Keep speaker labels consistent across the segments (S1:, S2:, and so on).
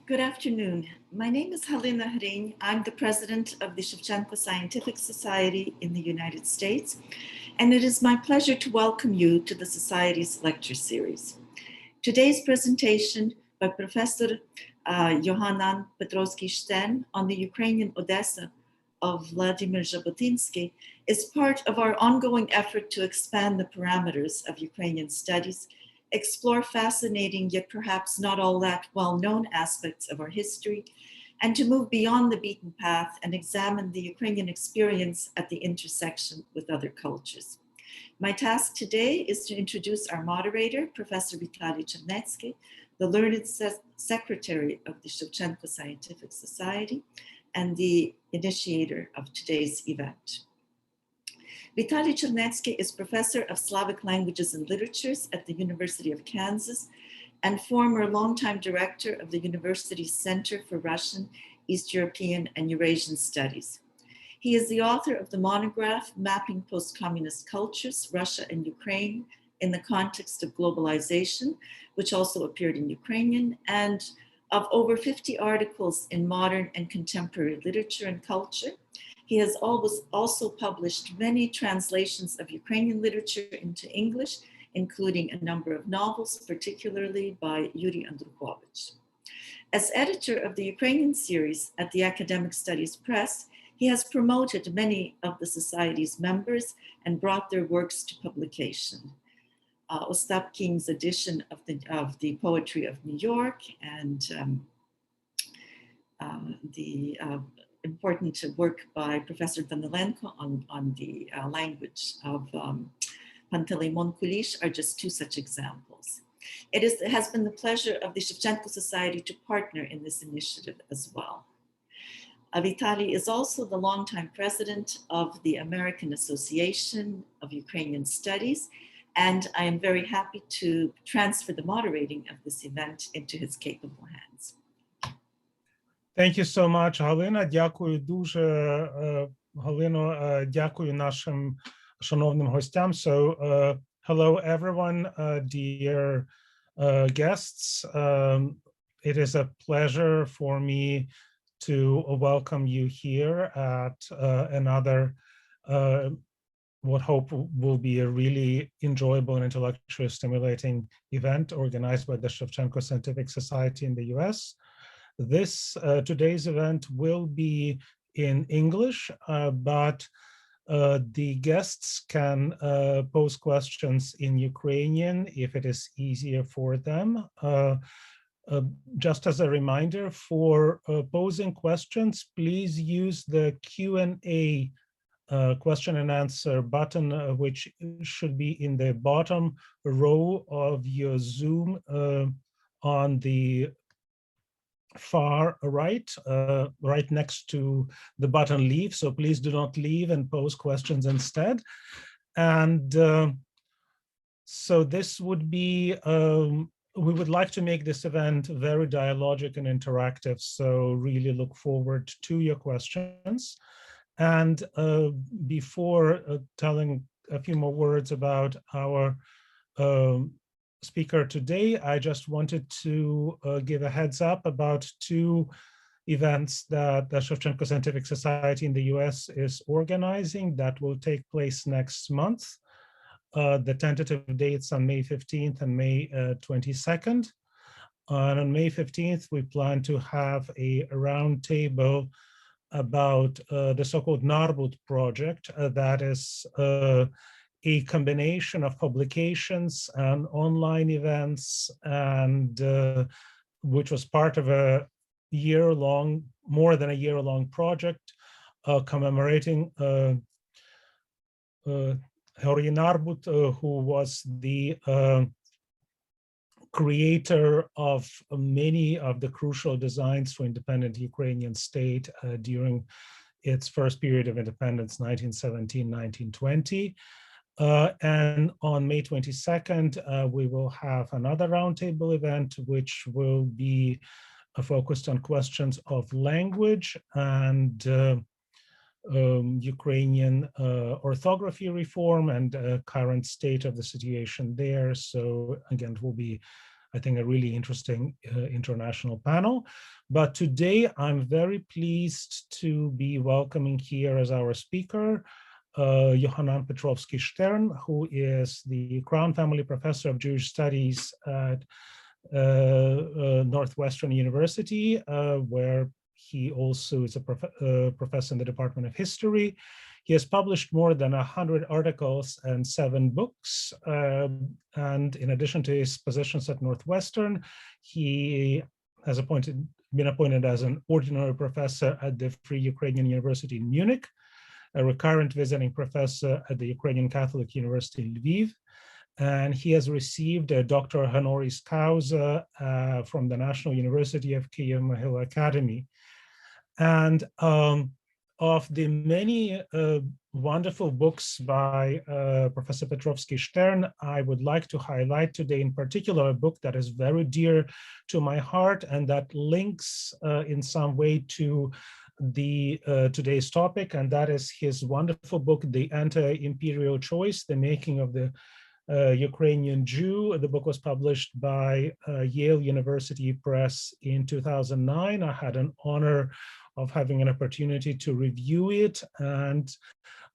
S1: Good afternoon. My name is Halina Hrein. I'm the president of the Shevchenko Scientific Society in the United States, and it is my pleasure to welcome you to the Society's lecture series. Today's presentation by Professor Yohanan Petrovsky-Shtern on the Ukrainian Odessa of Vladimir Jabotinsky is part of our ongoing effort to expand the parameters of Ukrainian studies, explore fascinating yet perhaps not all that well-known aspects of our history, and to move beyond the beaten path and examine the Ukrainian experience at the intersection with other cultures. My task today is to introduce our moderator, Professor Vitaly Chernetsky, the learned secretary of the Shevchenko Scientific Society and the initiator of today's event. Vitaly Chernetsky is professor of Slavic languages and literatures at the University of Kansas and former longtime director of the university's Center for Russian, East European, and Eurasian Studies. He is the author of the monograph Mapping Post-Communist Cultures, Russia and Ukraine in the Context of Globalization, which also appeared in Ukrainian, and of over 50 articles in modern and contemporary literature and culture. He has also published many translations of Ukrainian literature into English, including a number of novels, particularly by Yuri Andrukhovich. As editor of the Ukrainian series at the Academic Studies Press, he has promoted many of the Society's members and brought their works to publication. Ostap King's edition of the Poetry of New York and the important work by Professor Danilenko on the language of Panteleimon Kulish are just two such examples. It has been the pleasure of the Shevchenko Society to partner in this initiative as well. Vitaly is also the longtime president of the American Association of Ukrainian Studies, and I am very happy to transfer the moderating of this event into his capable hands.
S2: Thank you so much, Галина. Дякую дуже, Галино. Дякую нашим шановним гостям. So, hello everyone, dear guests. It is a pleasure for me to welcome you here at another what hope will be a really enjoyable and intellectually stimulating event organized by the Shevchenko Scientific Society in the US. Today's event will be in English, but the guests can pose questions in Ukrainian if it is easier for them. Just as a reminder, for posing questions, please use the Q&A question and answer button, which should be in the bottom row of your Zoom on the far right, right next to the button leave. So please do not leave and pose questions instead. And so this would be, we would like to make this event very dialogic and interactive. So really look forward to your questions. And before telling a few more words about our speaker today, I just wanted to give a heads up about two events that the Shevchenko Scientific Society in the US is organizing that will take place next month. The tentative dates on May 15th and May 22nd. And on May 15th, we plan to have a roundtable about the so-called Narbut project, that is a combination of publications and online events, and which was part of a year-long, more than a year-long project commemorating Honoris Narbut, who was the creator of many of the crucial designs for independent Ukrainian state during its first period of independence, 1917-1920. And on May 22nd, we will have another roundtable event, which will be focused on questions of language and Ukrainian orthography reform and current state of the situation there. So again, it will be I think, a really interesting international panel. But today, I'm very pleased to be welcoming here as our speaker, Yohanan Petrovsky-Shtern, who is the Crown Family Professor of Jewish Studies at Northwestern University, where he also is a professor in the Department of History. He has published more than 100 articles and 7 books. And in addition to his positions at Northwestern, he has been appointed as an ordinary professor at the Freie Ukrainian University in Munich, a recurrent visiting professor at the Ukrainian Catholic University in Lviv, and he has received a Doctor honoris causa from the National University of Kyiv Mohyla Academy. And of the many wonderful books by Professor Petrovsky-Shtern, I would like to highlight today in particular a book that is very dear to my heart and that links in some way to the today's topic, and that is his wonderful book, The Anti-Imperial Choice, The Making of the Ukrainian Jew. The book was published by Yale University Press in 2009. I had an honor of having an opportunity to review it, and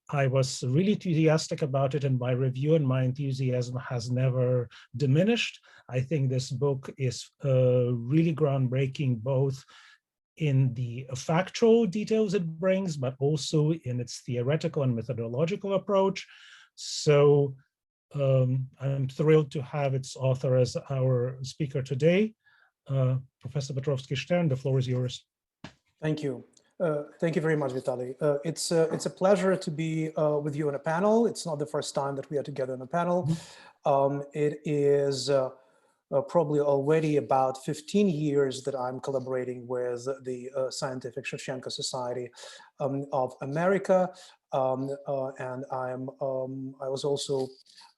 S2: I was really enthusiastic about it, and my review and my enthusiasm has never diminished. I think this book is really groundbreaking, both in the factual details it brings, but also in its theoretical and methodological approach. So I'm thrilled to have its author as our speaker today. Professor Petrovsky-Shtern, the floor is yours.
S3: Thank you. Thank you very much, Vitaly. It's a pleasure to be with you on a panel. It's not the first time that we are together on a panel. It is probably already about 15 years that I'm collaborating with the Scientific Shevchenko Society of America, and I was also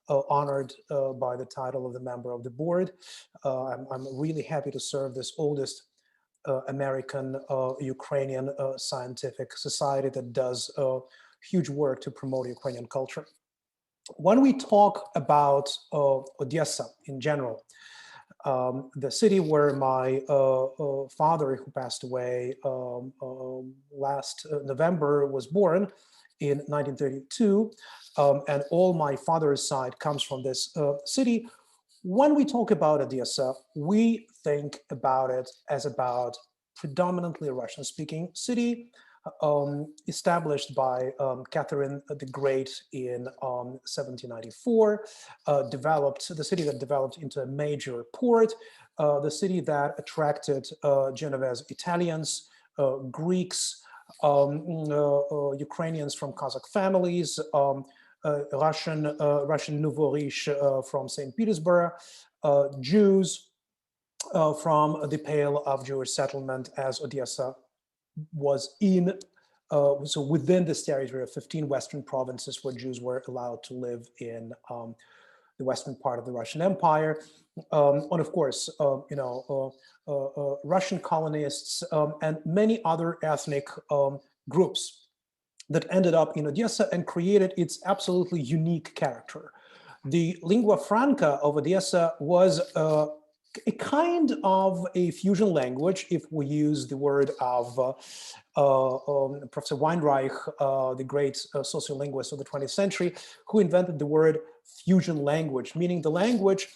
S3: honored by the title of the member of the board. I'm really happy to serve this oldest American Ukrainian scientific society that does huge work to promote Ukrainian culture. When we talk about Odessa in general, the city where my father, who passed away last November, was born in 1932, and all my father's side comes from this city. When we talk about Odessa, we think about it as about predominantly a Russian-speaking city, established by Catherine the Great in 1794, the city that developed into a major port, the city that attracted Genovese Italians, Greeks, Ukrainians from Kazakh families, Russian Nouveau Riche from St. Petersburg, Jews from the Pale of Jewish settlement, as Odessa was in, so within this territory of 15 Western provinces where Jews were allowed to live in the western part of the Russian Empire. And of course, Russian colonists and many other ethnic groups that ended up in Odessa and created its absolutely unique character. The lingua franca of Odessa was a kind of a fusion language, if we use the word of Professor Weinreich, the great sociolinguist of the 20th century, who invented the word fusion language, meaning the language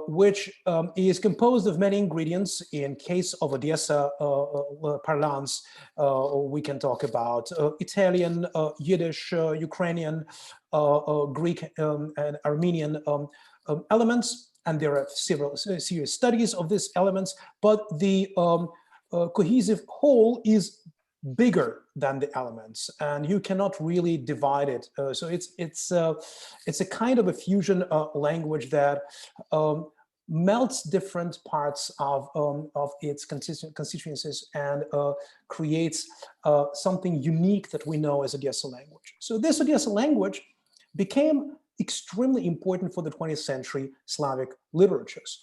S3: which is composed of many ingredients. In case of Odessa parlance, we can talk about Italian, Yiddish, Ukrainian, Greek, and Armenian elements. And there are several serious studies of these elements, but the cohesive whole is bigger than the elements, and you cannot really divide it. So it's a kind of a fusion language that melts different parts of its constituencies and creates something unique that we know as Odessa language. So this Odessa language became extremely important for the 20th century Slavic literatures.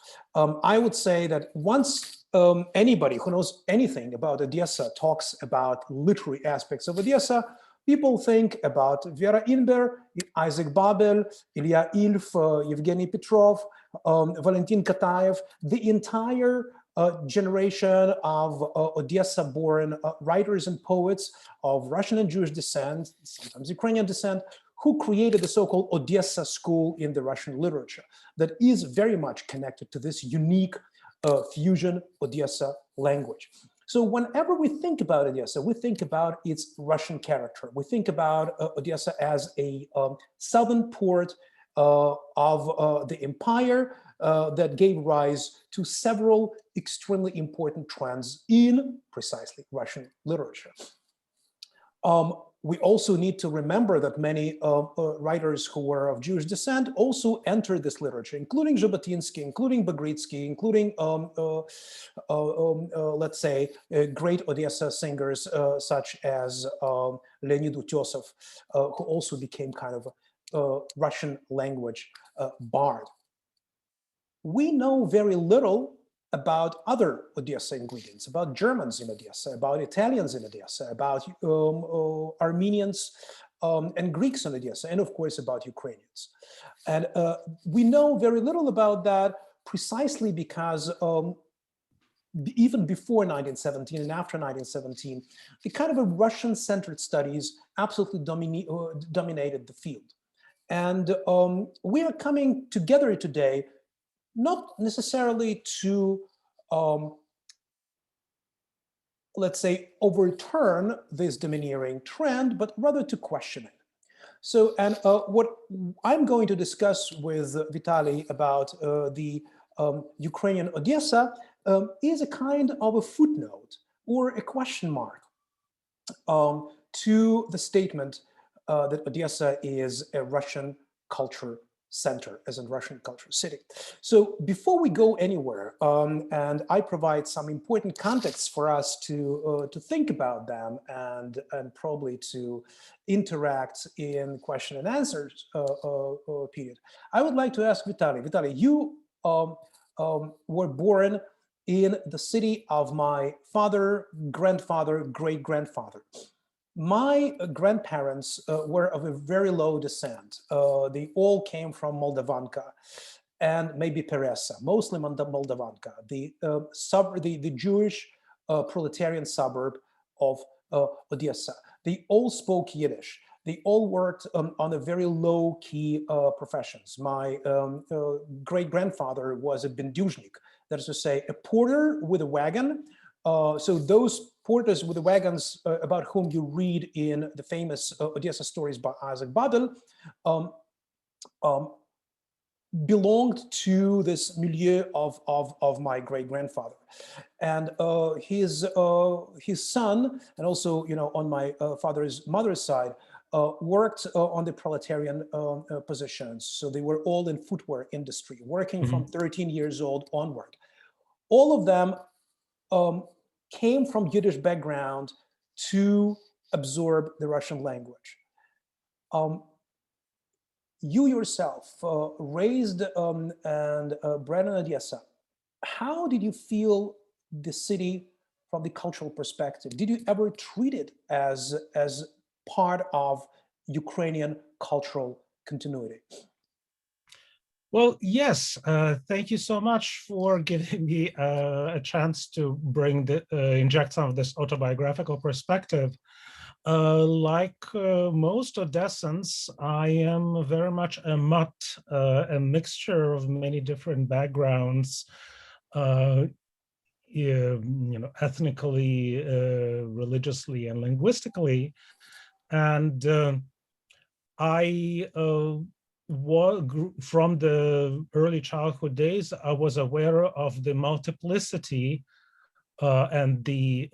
S3: I would say that once anybody who knows anything about Odessa talks about literary aspects of Odessa, people think about Vera Inber, Isaac Babel, Ilya Ilf, Evgeny Petrov, Valentin Kataev, the entire generation of Odessa-born writers and poets of Russian and Jewish descent, sometimes Ukrainian descent, who created the so-called Odessa school in the Russian literature that is very much connected to this unique fusion Odessa language. So whenever we think about Odessa, we think about its Russian character. We think about Odessa as a southern port of the empire that gave rise to several extremely important trends in precisely Russian literature. We also need to remember that many writers who were of Jewish descent also entered this literature, including Jabotinsky, including Bagritsky, including, let's say, great Odessa singers such as Leonid Utesov, who also became kind of a Russian language bard. We know very little about other Odessa ingredients, about Germans in Odessa, about Italians in Odessa, about Armenians and Greeks in Odessa, and of course about Ukrainians. And we know very little about that precisely because even before 1917 and after 1917, the kind of a Russian-centered studies absolutely dominated the field. And we are coming together today not necessarily to, let's say, overturn this domineering trend, but rather to question it. So, and what I'm going to discuss with Vitaly about the Ukrainian Odessa is a kind of a footnote or a question mark to the statement that Odessa is a Russian culture center, as in Russian culture city. So before we go anywhere, and I provide some important context for us to think about them and probably to interact in question and answers period, I would like to ask Vitaly. Vitaly, you were born in the city of my father, grandfather, great-grandfather. My grandparents were of a very low descent. They all came from Moldavanka and maybe Peresa, mostly Moldavanka, the Jewish proletarian suburb of Odessa. They all spoke Yiddish. They all worked on a very low-key professions. My great-grandfather was a benduzhnik, that is to say, a porter with a wagon. So those porters with the wagons about whom you read in the famous Odessa stories by Isaac Babel belonged to this milieu of my great-grandfather. And his son, and also, you know, on my mother's side, worked on the proletarian positions. So they were all in footwear industry, working from 13 years old onward. All of them came from Yiddish background to absorb the Russian language. You yourself raised and bred in Odessa. How did you feel the city from the cultural perspective? Did you ever treat it as part of Ukrainian cultural continuity?
S2: Well, yes, thank you so much for giving me a chance to bring inject some of this autobiographical perspective. Like most Odessans, I am very much a mutt, a mixture of many different backgrounds, you know, ethnically, religiously, and linguistically, and I from the early childhood days, I was aware of the multiplicity and the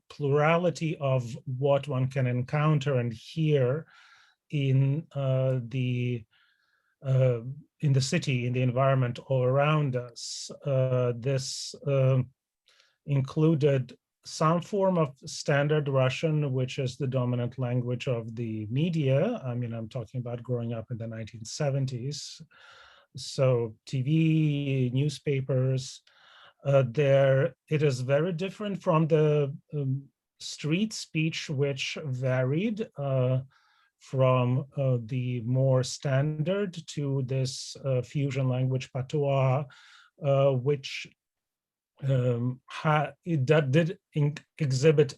S2: plurality of what one can encounter and hear in the city, in the environment all around us. This included some form of standard Russian, which is the dominant language of the media. I mean, I'm talking about growing up in the 1970s. So TV, newspapers, it is very different from the street speech, which varied from the more standard to this fusion language patois, which that did exhibit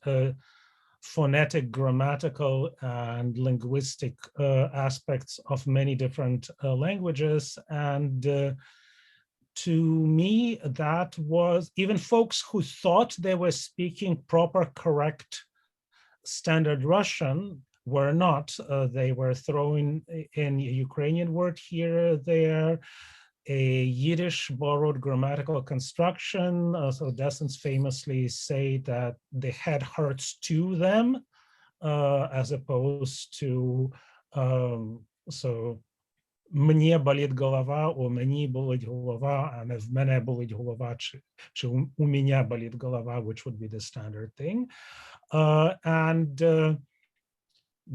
S2: phonetic, grammatical, and linguistic aspects of many different languages. And to me, that was, even folks who thought they were speaking proper, correct standard Russian were not. They were throwing in a Ukrainian word here or there, a Yiddish borrowed grammatical construction. So Odessans famously say that the head hurts to them, as opposed to, so мені болить голова, у мені болить голова, а не в мене болить голова, чи у меня болит голова, which would be the standard thing.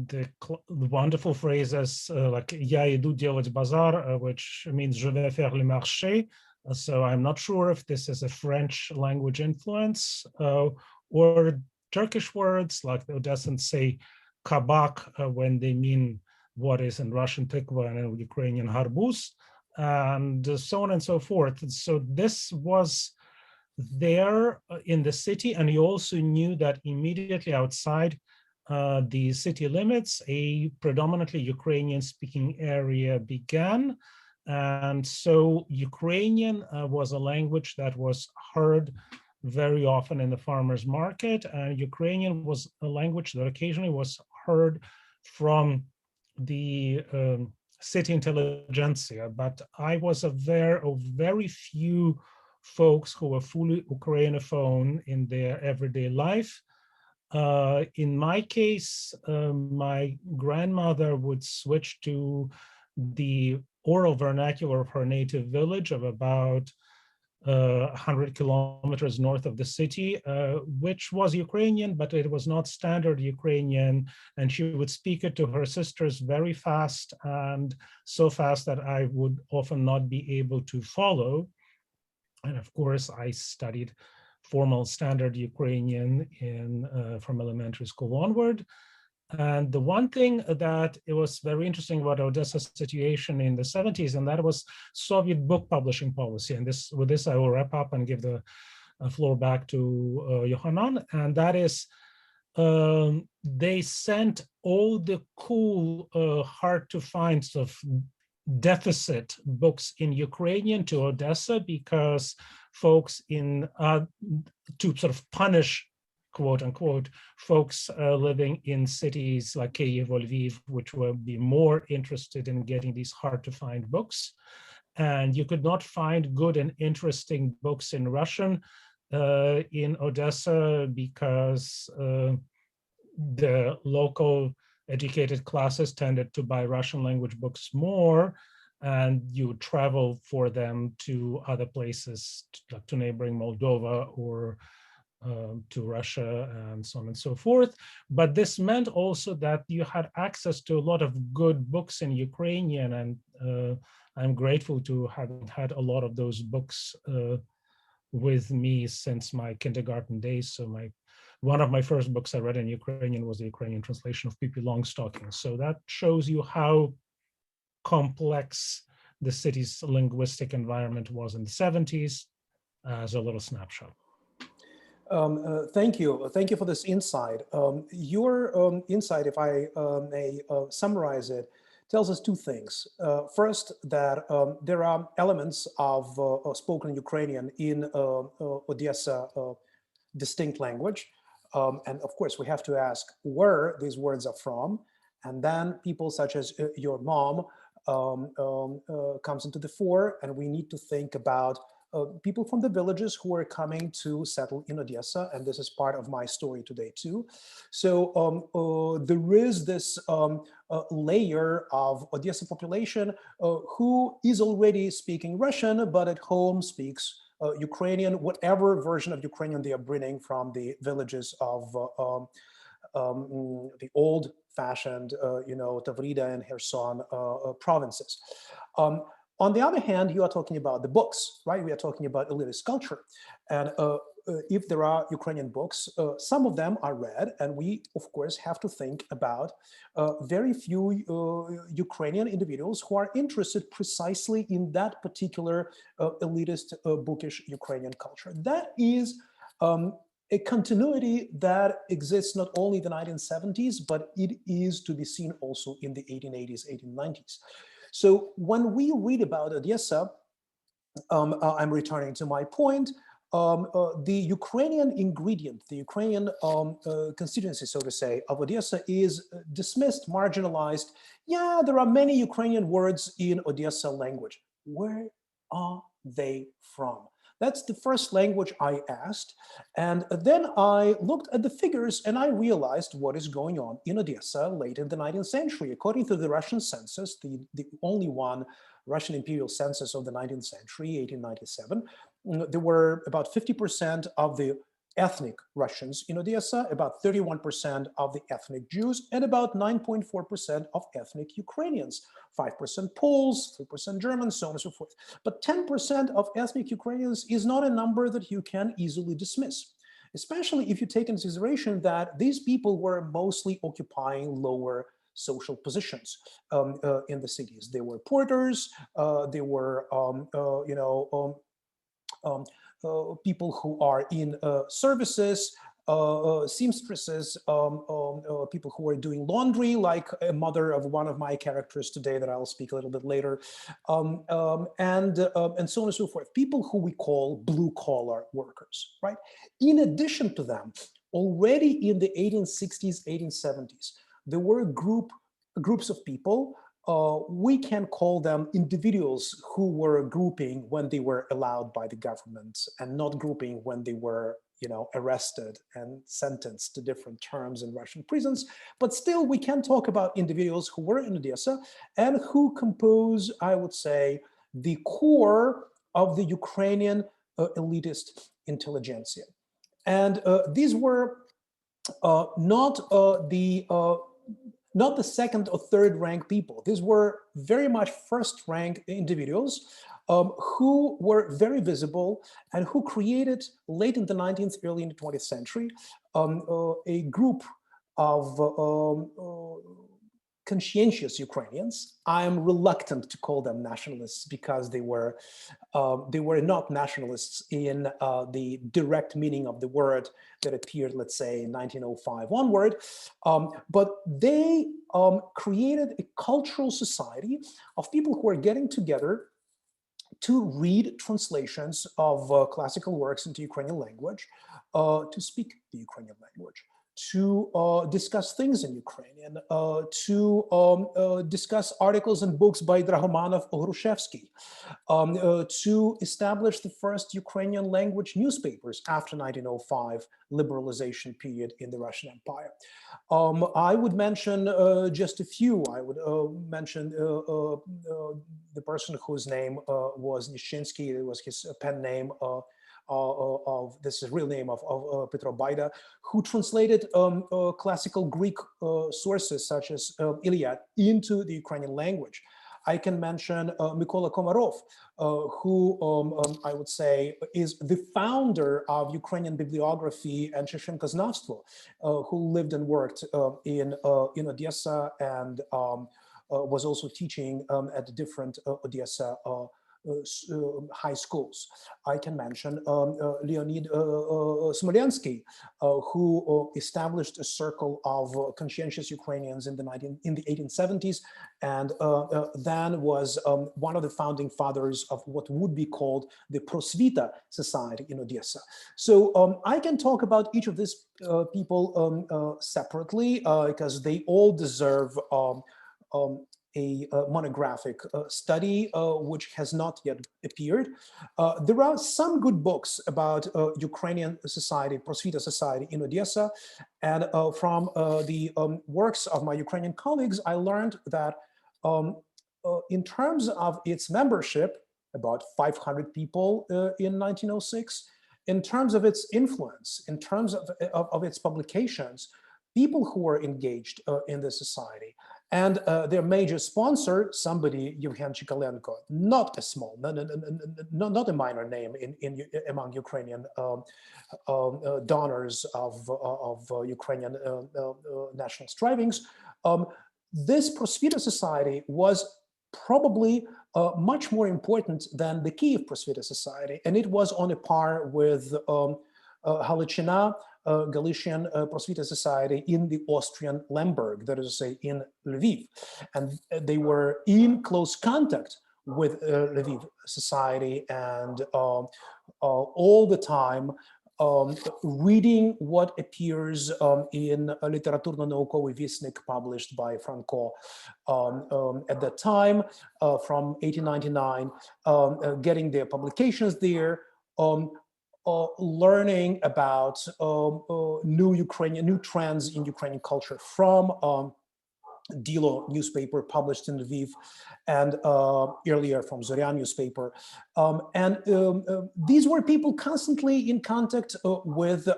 S2: The wonderful phrases like «Я иду делать базар», which means «je vais faire le marché». So I'm not sure if this is a French language influence, or Turkish words like the Odessans say kabak when they mean what is in Russian tikva and in Ukrainian harbuz, and so on and so forth. So this was there in the city, and you also knew that immediately outside the city limits, a predominantly Ukrainian-speaking area began. And so Ukrainian was a language that was heard very often in the farmers' market, and Ukrainian was a language that occasionally was heard from the city intelligentsia. But I was aware of very few folks who were fully Ukrainophone in their everyday life. In my case, my grandmother would switch to the oral vernacular of her native village of about 100 kilometers north of the city, which was Ukrainian, but it was not standard Ukrainian. And she would speak it to her sisters very fast, and so fast that I would often not be able to follow. And of course, I studied formal standard Ukrainian from elementary school onward. And the one thing that it was very interesting about Odessa's situation in the 70s, and that was Soviet book publishing policy. And with this, I will wrap up and give the floor back to Yohanan. And that is, they sent all the cool, hard to find sort of deficit books in Ukrainian to Odessa because folks to sort of punish, quote unquote, folks living in cities like Kyiv or Lviv, which will be more interested in getting these hard to find books. And you could not find good and interesting books in Russian in Odessa because the local educated classes tended to buy Russian language books more, and you would travel for them to other places, to neighboring Moldova or to Russia and so on and so forth. But this meant also that you had access to a lot of good books in Ukrainian, and I'm grateful to have had a lot of those books with me since my kindergarten days. So one of my first books I read in Ukrainian was the Ukrainian translation of Pippi Longstocking. So that shows you how complex the city's linguistic environment was in the 70s as a little snapshot.
S3: Thank you. Thank you for this insight. Your insight, if I may summarize it, tells us two things. First, that there are elements of spoken Ukrainian in Odessa distinct language. And of course, we have to ask where these words are from. And then people such as your mom comes into the fore, and we need to think about people from the villages who are coming to settle in Odessa, and this is part of my story today too. So there is this layer of Odessa population who is already speaking Russian, but at home speaks Ukrainian, whatever version of Ukrainian they are bringing from the villages of the old-fashioned, Tavrida and Kherson provinces. On the other hand, you are talking about the books, right? We are talking about elitist culture. And if there are Ukrainian books, some of them are read, and we, of course, have to think about very few Ukrainian individuals who are interested precisely in that particular elitist, bookish Ukrainian culture. That is a continuity that exists not only in the 1970s, but it is to be seen also in the 1880s, 1890s. So when we read about Odessa, I'm returning to my point, the Ukrainian ingredient, the Ukrainian constituency, so to say, of Odessa is dismissed, marginalized. Yeah, there are many Ukrainian words in Odessa language. Where are they from? That's the first language I asked. And then I looked at the figures and I realized what is going on in Odessa late in the 19th century. According to the Russian census, the only one Russian imperial census of the 19th century, 1897, there were about 50% of the ethnic Russians in Odessa, about 31% of the ethnic Jews, and about 9.4% of ethnic Ukrainians, 5% Poles, 3% Germans, so on and so forth. But 10% of ethnic Ukrainians is not a number that you can easily dismiss, especially if you take into consideration that these people were mostly occupying lower social positions in the cities. They were porters, they were, people who are in services, seamstresses, people who are doing laundry, like a mother of one of my characters today that I'll speak a little bit later, and so on and so forth. People who we call blue-collar workers, right? In addition to them, already in the 1860s, 1870s, there were groups of people, we can call them individuals who were grouping when they were allowed by the government and not grouping when they were, arrested and sentenced to different terms in Russian prisons. But still, we can talk about individuals who were in Odessa and who compose, I would say, the core of the Ukrainian elitist intelligentsia. And these were not the second or third rank people. These were very much first rank individuals who were very visible and who created late in the 19th, early in the 20th century, a group of conscientious Ukrainians. I am reluctant to call them nationalists because they were not nationalists in the direct meaning of the word that appeared, let's say, in 1905 onward. But they created a cultural society of people who are getting together to read translations of classical works into Ukrainian language, to speak the Ukrainian language, to discuss things in Ukrainian, to discuss articles and books by Drahomanov or Hrushevsky, to establish the first Ukrainian language newspapers after 1905 liberalization period in the Russian Empire. I would mention just a few. I would mention the person whose name was Nishchinsky. It was his pen name. This is real name of Petro Baida, who translated classical Greek sources such as Iliad into the Ukrainian language. I can mention Mykola Komarov, who I would say is the founder of Ukrainian bibliography and Chechenkoznavstvo, who lived and worked in Odessa and was also teaching at different Odessa high schools. I can mention Leonid Smolensky, who established a circle of conscientious Ukrainians in the 1870s, and then was one of the founding fathers of what would be called the Prosvita Society in Odessa. So I can talk about each of these people separately because they all deserve a monographic study, which has not yet appeared. There are some good books about Ukrainian society, Prosvita society in Odessa. And from the works of my Ukrainian colleagues, I learned that in terms of its membership, about 500 people in 1906, in terms of its influence, in terms of its publications, people who were engaged in the society, And their major sponsor, somebody, Yevhen Chikalenko, not a small, not a minor name among Ukrainian donors of Ukrainian national strivings. This Prosvita Society was probably much more important than the Kyiv Prosvita Society, and it was on a par with Halichina, Galician Prosvita Society in the Austrian Lemberg, that is to say in Lviv. And they were in close contact with Lviv society and all the time reading what appears in a Literatурно-науковий вісник published by Franco at that time from 1899, getting their publications there, learning about new trends in Ukrainian culture from Dilo newspaper published in Lviv, and earlier from Zorya newspaper. These were people constantly in contact with the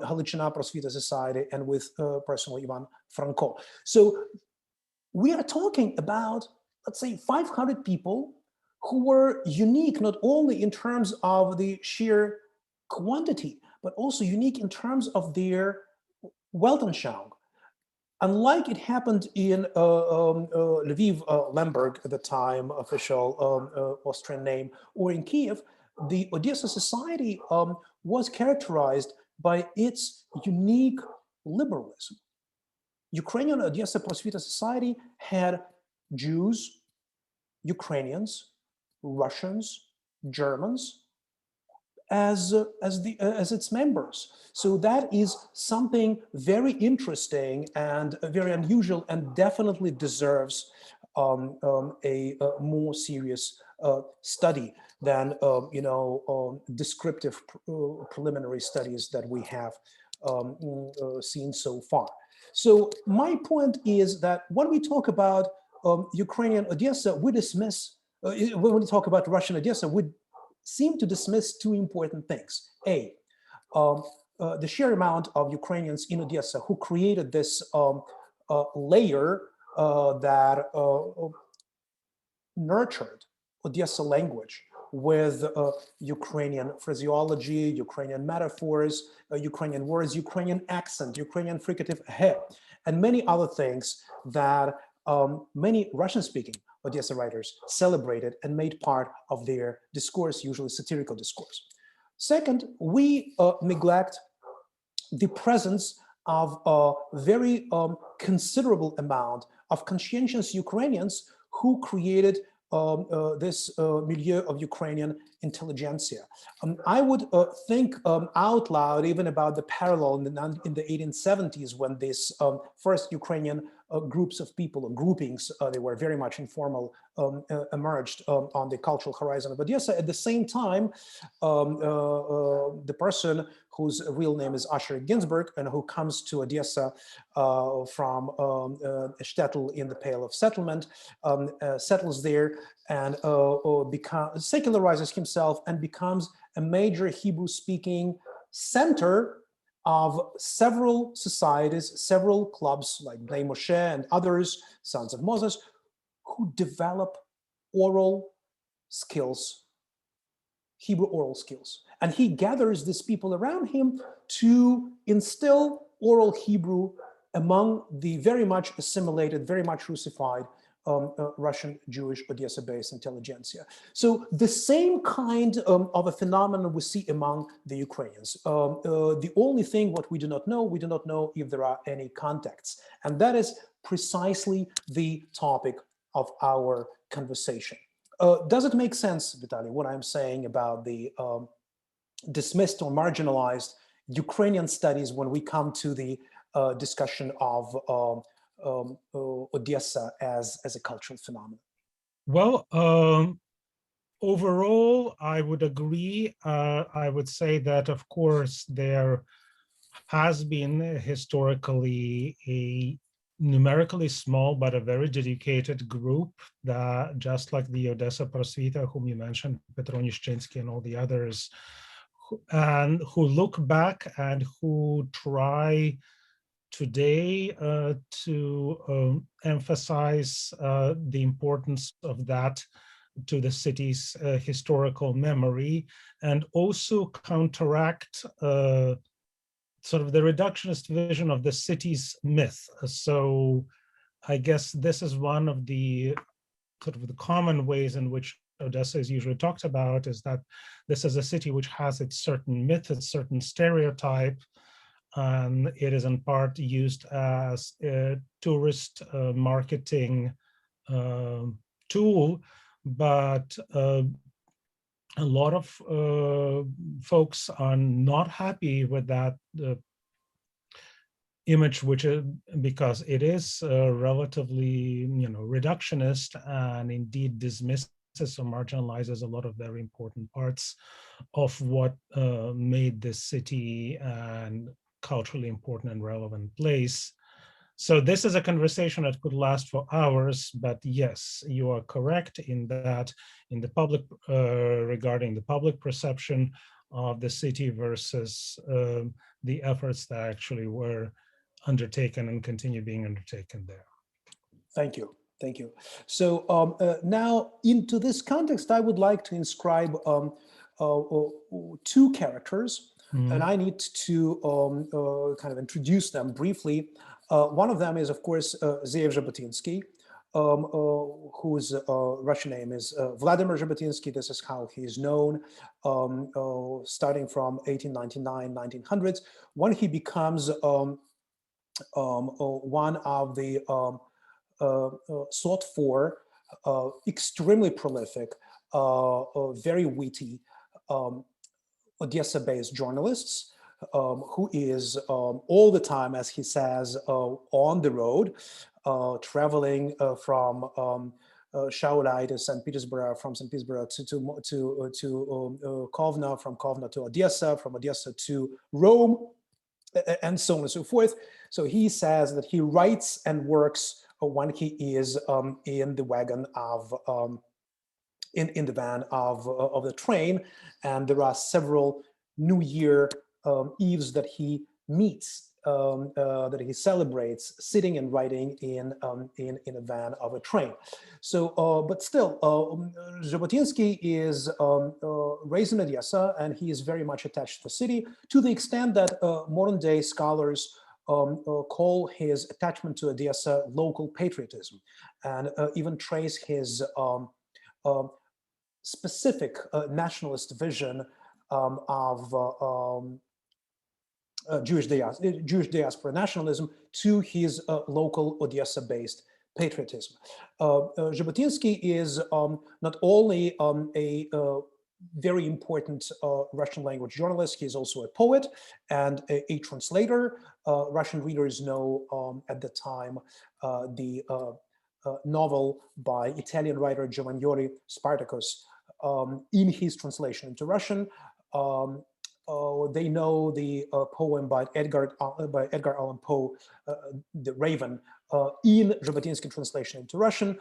S3: Halichina Prosvita Society and with personally Ivan Franko. So we are talking about, let's say, 500 people who were unique not only in terms of the sheer quantity, but also unique in terms of their Weltanschauung. Unlike it happened in Lviv, Lemberg at the time, official Austrian name, or in Kyiv, the Odessa Society was characterized by its unique liberalism. Ukrainian Odessa Prosvita Society had Jews, Ukrainians, Russians, Germans as its members. So that is something very interesting and very unusual, and definitely deserves a more serious study than descriptive preliminary studies that we have seen so far. So my point is that when we talk about Ukrainian Odessa, we dismiss, when we talk about Russian Odessa, we seem to dismiss two important things. A, the sheer amount of Ukrainians in Odessa who created this layer that nurtured Odessa language with Ukrainian phraseology, Ukrainian metaphors, Ukrainian words, Ukrainian accent, Ukrainian fricative he, and many other things that many Russian-speaking Odessa writers celebrated and made part of their discourse, usually satirical discourse. Second, we neglect the presence of a very considerable amount of conscientious Ukrainians who created this milieu of Ukrainian intelligentsia. I would think out loud even about the parallel in the 1870s when this first Ukrainian groups of people or groupings, they were very much informal, emerged on the cultural horizon of Odessa. At the same time, the person whose real name is Asher Ginsburg and who comes to Odessa from a shtetl in the Pale of Settlement, settles there and secularizes himself and becomes a major Hebrew-speaking center of several societies, several clubs like Bnei Moshe and others, Sons of Moses, who develop oral skills, Hebrew oral skills. And he gathers these people around him to instill oral Hebrew among the very much assimilated, very much Russified Russian, Jewish, Odessa-based intelligentsia. So the same kind of a phenomenon we see among the Ukrainians. The only thing what we do not know if there are any contacts. And that is precisely the topic of our conversation. Does it make sense, Vitaly, what I'm saying about the dismissed or marginalized Ukrainian studies when we come to the discussion of Odessa as a cultural phenomenon?
S2: Well, overall, I would agree. I would say that, of course, there has been historically a numerically small but a very dedicated group that, just like the Odessa Prosvita, whom you mentioned, Chernetsky and all the others, and who look back and who try today to emphasize the importance of that to the city's historical memory, and also counteract sort of the reductionist vision of the city's myth. So I guess this is one of the sort of the common ways in which Odessa is usually talked about, is that this is a city which has its certain myth, its certain stereotype, and it is in part used as a tourist marketing tool. But a lot of folks are not happy with that image, which is because it is relatively, reductionist, and indeed dismisses or marginalizes a lot of very important parts of what made this city an culturally important and relevant place. So this is a conversation that could last for hours, but yes, you are correct in that in the public, regarding the public perception of the city versus the efforts that actually were undertaken and continue being undertaken there.
S3: Thank you. Thank you. So now into this context, I would like to inscribe two characters, and I need to kind of introduce them briefly. One of them is, of course, Zeev Jabotinsky, whose Russian name is Vladimir Jabotinsky. This is how he is known, starting from 1899, 1900s, when he becomes one of the sought for, extremely prolific, very witty Odessa-based journalists, who is all the time, as he says, on the road, traveling from Shaulai to St. Petersburg, from St. Petersburg to Kovna, from Kovna to Odessa, from Odessa to Rome, and so on and so forth. So he says that he writes and works when he is in the wagon of in the van of the train, and there are several New Year Eves that he meets, that he celebrates sitting and writing in a van of a train. So, but still, Jabotinsky is raised in Odessa, and he is very much attached to the city, to the extent that modern day scholars call his attachment to Odessa local patriotism, and even trace his specific nationalist vision of Jewish diaspora nationalism to his local Odessa-based patriotism. Jabotinsky is not only a very important Russian language journalist, he is also a poet and a translator. Russian readers know at the time the novel by Italian writer Giovanni Spartacus in his translation into Russian. They know the poem by Edgar Allan Poe, The Raven, in Jabotinsky translation into Russian,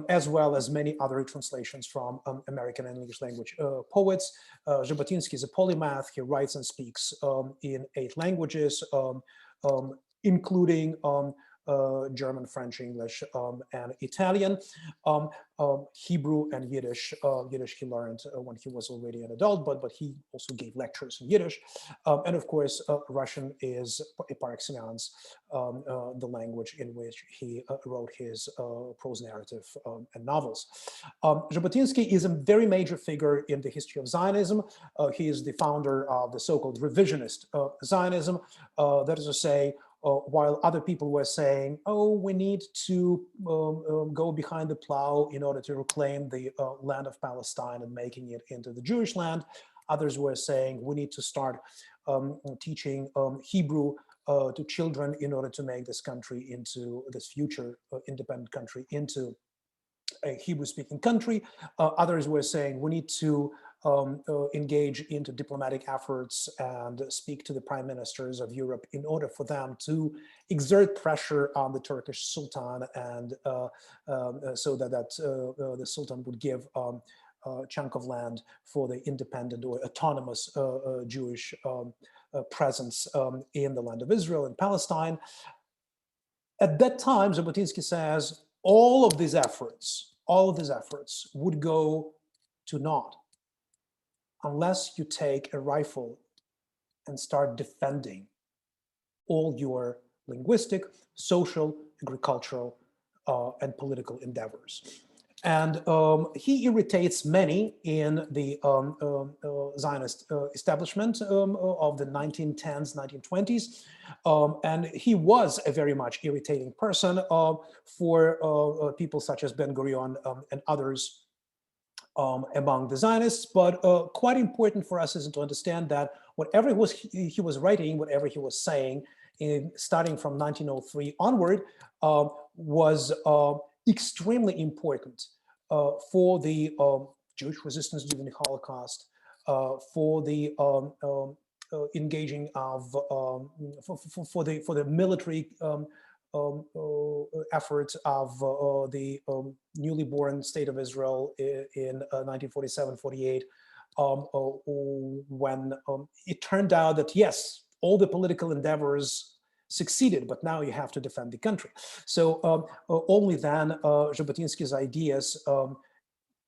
S3: as well as many other translations from American and English language poets. Jabotinsky is a polymath. He writes and speaks in 8 languages, including German, French, English, and Italian. Hebrew and Yiddish. Yiddish he learned when he was already an adult, but he also gave lectures in Yiddish. And of course, Russian is par excellence the language in which he wrote his prose narrative and novels. Jabotinsky is a very major figure in the history of Zionism. He is the founder of the so-called revisionist Zionism, that is to say, while other people were saying, oh, we need to go behind the plow in order to reclaim the land of Palestine and making it into the Jewish land, others were saying we need to start teaching Hebrew to children in order to make this country into this future independent country into a Hebrew-speaking country. Others were saying we need to engage into diplomatic efforts and speak to the prime ministers of Europe in order for them to exert pressure on the Turkish Sultan, and so that the Sultan would give a chunk of land for the independent or autonomous Jewish presence in the land of Israel and Palestine. At that time, Jabotinsky says, all of these efforts would go to naught unless you take a rifle and start defending all your linguistic, social, agricultural, and political endeavors. And he irritates many in the Zionist establishment of the 1910s, 1920s. And he was a very much irritating person for people such as Ben-Gurion and others among the Zionists. But quite important for us is to understand that whatever he was writing, whatever he was saying, starting from 1903 onward, was extremely important for the Jewish resistance during the Holocaust, for the engaging of for the military efforts of the newly born state of Israel in 1947-48, when it turned out that yes, all the political endeavors succeeded, but now you have to defend the country. So only then Jabotinsky's ideas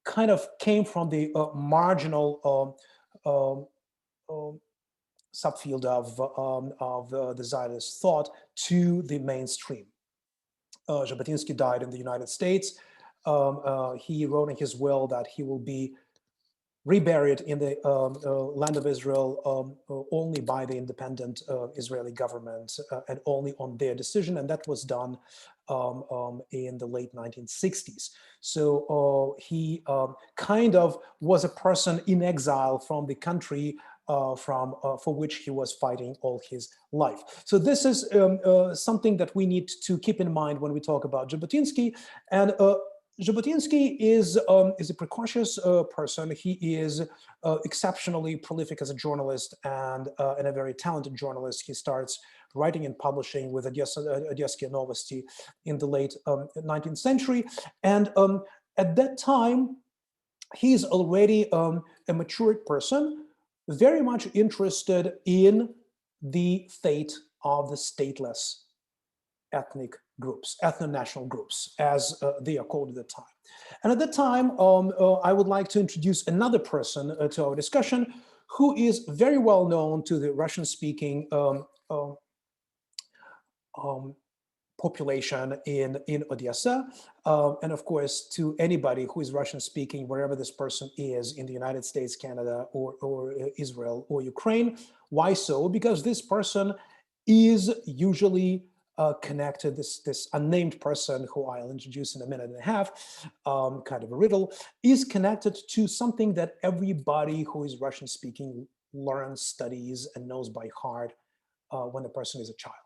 S3: kind of came from the marginal subfield of the Zionist thought to the mainstream. Jabotinsky died in the United States. He wrote in his will that he will be reburied in the land of Israel only by the independent Israeli government and only on their decision, and that was done in the late 1960s. So he kind of was a person in exile from the country for which he was fighting all his life. So this is something that we need to keep in mind when we talk about Jabotinsky. And Jabotinsky is a precocious person. He is exceptionally prolific as a journalist and a very talented journalist. He starts writing and publishing with Odesa-bred Novosti in the late 19th century. And at that time, he's already a matured person, very much interested in the fate of the stateless ethnic groups, ethno-national groups, as they are called at the time. And at that time, I would like to introduce another person to our discussion who is very well known to the Russian-speaking population in Odessa, and of course to anybody who is Russian-speaking, wherever this person is in the United States, Canada, or Israel, or Ukraine. Why so? Because this person is usually connected, this unnamed person who I'll introduce in a minute and a half, kind of a riddle, is connected to something that everybody who is Russian-speaking learns, studies, and knows by heart when a person is a child.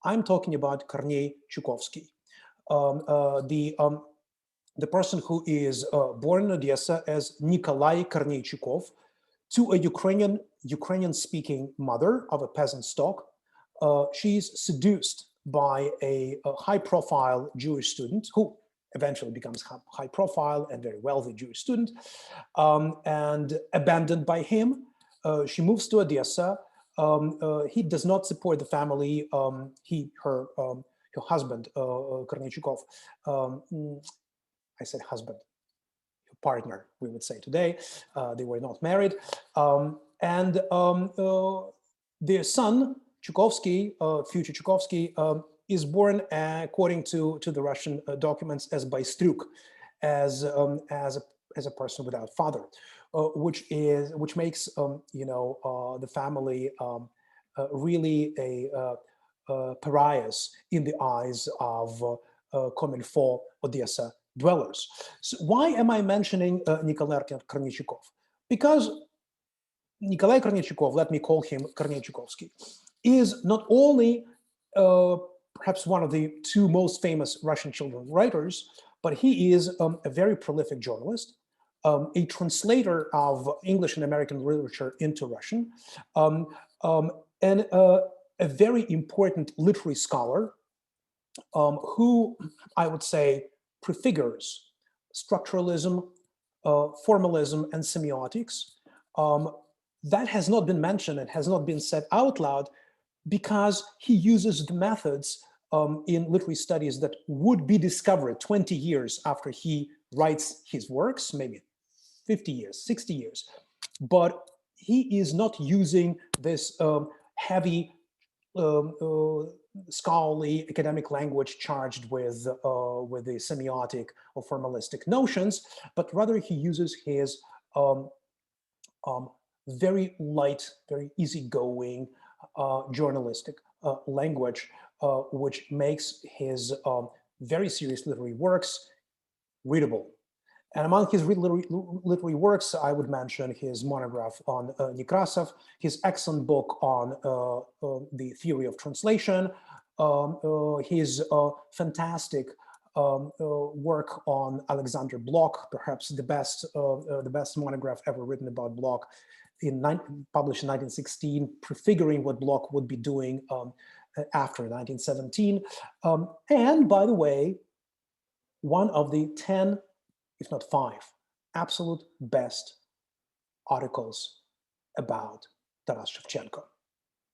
S3: I'm talking about Kornei Chukovsky, the person who is born in Odessa as Nikolai Korneichukov, to a Ukrainian-speaking mother of a peasant stock. She's seduced by a high-profile Jewish student who eventually becomes high-profile and very wealthy Jewish student, and abandoned by him. She moves to Odessa. He does not support the family. Her husband, Korneichukov, I said husband, partner, we would say today. They were not married. And their son, Chukovsky, future Chukovsky, is born according to the Russian documents as Bystruk, as a person without father, which makes the family really a pariahs in the eyes of Comme-il-faut Odessa dwellers. So why am I mentioning Nikolai Korneichukov? Because Nikolai Korneichukov, let me call him Korneichukovsky, is not only perhaps one of the two most famous Russian children's writers, but he is a very prolific journalist, a translator of English and American literature into Russian, and a very important literary scholar who, I would say, prefigures structuralism, formalism, and semiotics. That has not been mentioned and has not been said out loud because he uses the methods in literary studies that would be discovered 20 years after he writes his works, maybe 50 years, 60 years. But he is not using this heavy scholarly academic language charged with the semiotic or formalistic notions, but rather he uses his very light, very easygoing journalistic language, which makes his very serious literary works readable. And among his literary works, I would mention his monograph on Nekrasov, his excellent book on the theory of translation, his fantastic work on Alexander Blok, perhaps the best monograph ever written about Blok, published in 1916, prefiguring what Blok would be doing after 1917. And by the way, one of the 10, if not 5, absolute best articles about Taras Shevchenko.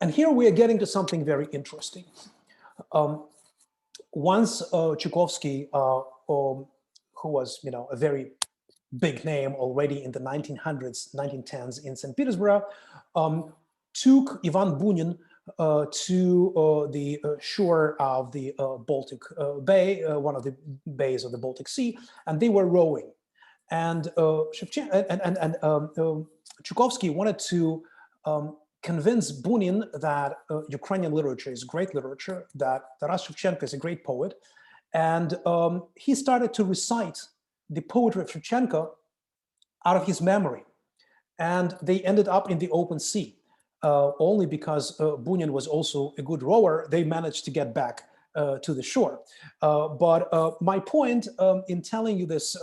S3: And here we are getting to something very interesting. Once Chukovsky, who was, a very big name already in the 1900s, 1910s in St. Petersburg, took Ivan Bunin to the shore of the Baltic Bay, one of the bays of the Baltic Sea, and they were rowing. And Chukovsky wanted to convince Bunin that Ukrainian literature is great literature, that Taras Shevchenko is a great poet. And he started to recite the poetry of Shevchenko out of his memory. And they ended up in the open sea. Only because Bunin was also a good rower, they managed to get back to the shore. But my point in telling you this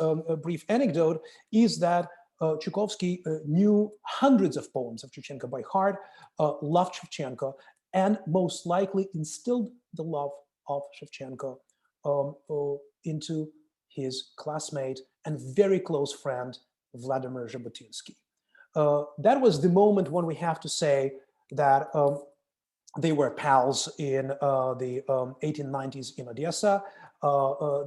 S3: brief anecdote is that Chukovsky knew hundreds of poems of Shevchenko by heart, loved Shevchenko, and most likely instilled the love of Shevchenko into his classmate and very close friend, Vladimir Jabotinsky. That was the moment when we have to say that they were pals in the 1890s in Odessa.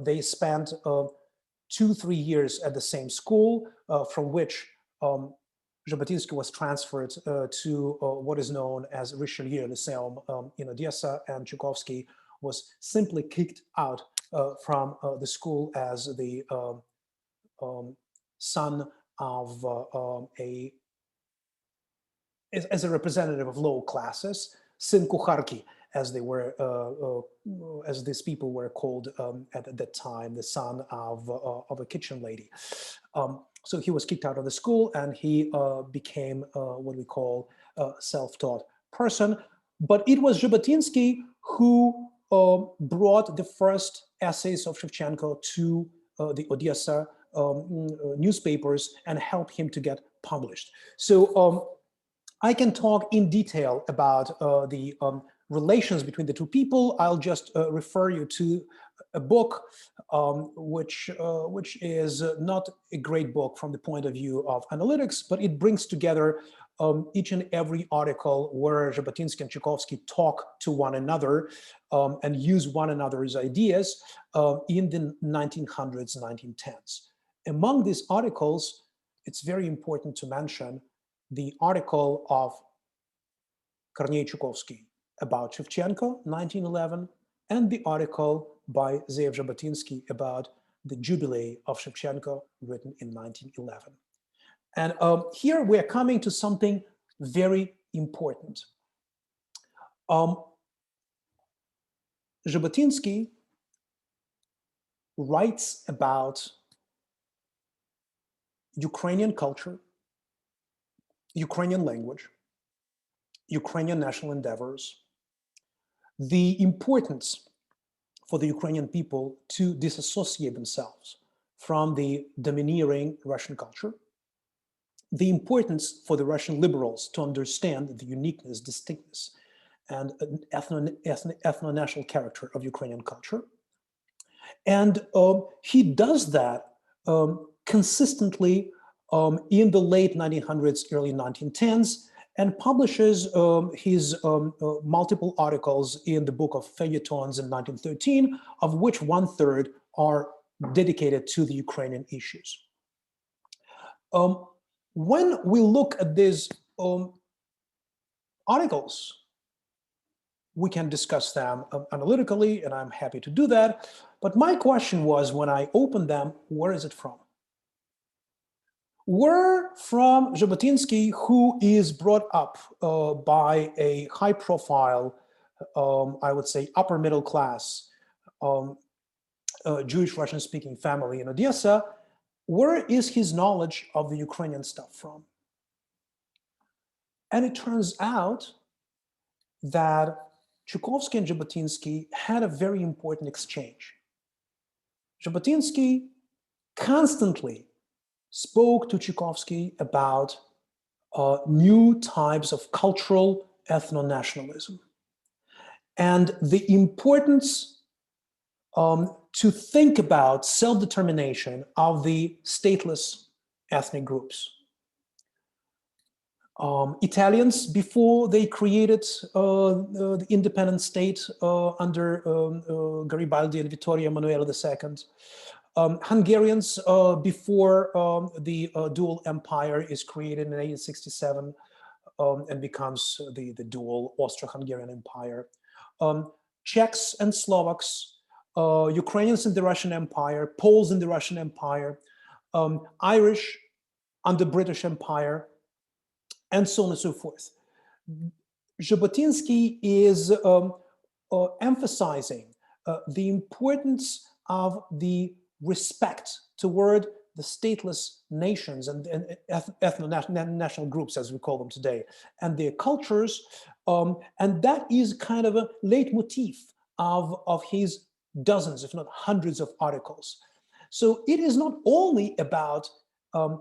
S3: They spent 2-3 years at the same school, from which Jabotinsky was transferred to what is known as Richelieu Lyceum in Odessa, and Chukovsky was simply kicked out from the school as the son of as a representative of low classes, syn kucharki, as they were, as these people were called at that time, the son of a kitchen lady. So he was kicked out of the school, and he became what we call a self-taught person. But it was Jabotinsky who brought the first essays of Shevchenko to the Odessa newspapers and helped him to get published. So I can talk in detail about the relations between the two people. I'll just refer you to a book which is not a great book from the point of view of analytics, but it brings together each and every article where Jabotinsky and Chukovsky talk to one another and use one another's ideas in the 1900s, 1910s. Among these articles, it's very important to mention the article of Kornei Chukovsky about Shevchenko, 1911, and the article by Zeev Jabotinsky about the jubilee of Shevchenko, written in 1911. And here we're coming to something very important. Jabotinsky writes about Ukrainian culture, Ukrainian language, Ukrainian national endeavors, the importance for the Ukrainian people to disassociate themselves from the domineering Russian culture, the importance for the Russian liberals to understand the uniqueness, distinctness, and ethno-national character of Ukrainian culture. And he does that consistently in the late 1900s, early 1910s, and publishes his multiple articles in the book of feuilletons in 1913, of which 1/3 are dedicated to the Ukrainian issues. When we look at these articles, we can discuss them analytically, and I'm happy to do that. But my question was, when I opened them, where is it from? We're from Jabotinsky, who is brought up by a high-profile, I would say, upper middle class Jewish Russian-speaking family in Odessa. Where is his knowledge of the Ukrainian stuff from? And it turns out that Chukovsky and Jabotinsky had a very important exchange. Jabotinsky constantly spoke to Chukovsky about new types of cultural ethno-nationalism and the importance to think about self-determination of the stateless ethnic groups. Italians, before they created the independent state under Garibaldi and Vittorio Emanuele II, Hungarians, before the dual empire is created in 1867 and becomes the dual Austro-Hungarian Empire, Czechs and Slovaks, Ukrainians in the Russian Empire, Poles in the Russian Empire, Irish under British Empire, and so on and so forth. Jabotinsky is emphasizing the importance of the respect toward the stateless nations and ethno-national groups, as we call them today, and their cultures. And that is kind of a leitmotif of his dozens, if not hundreds of articles. So it is not only about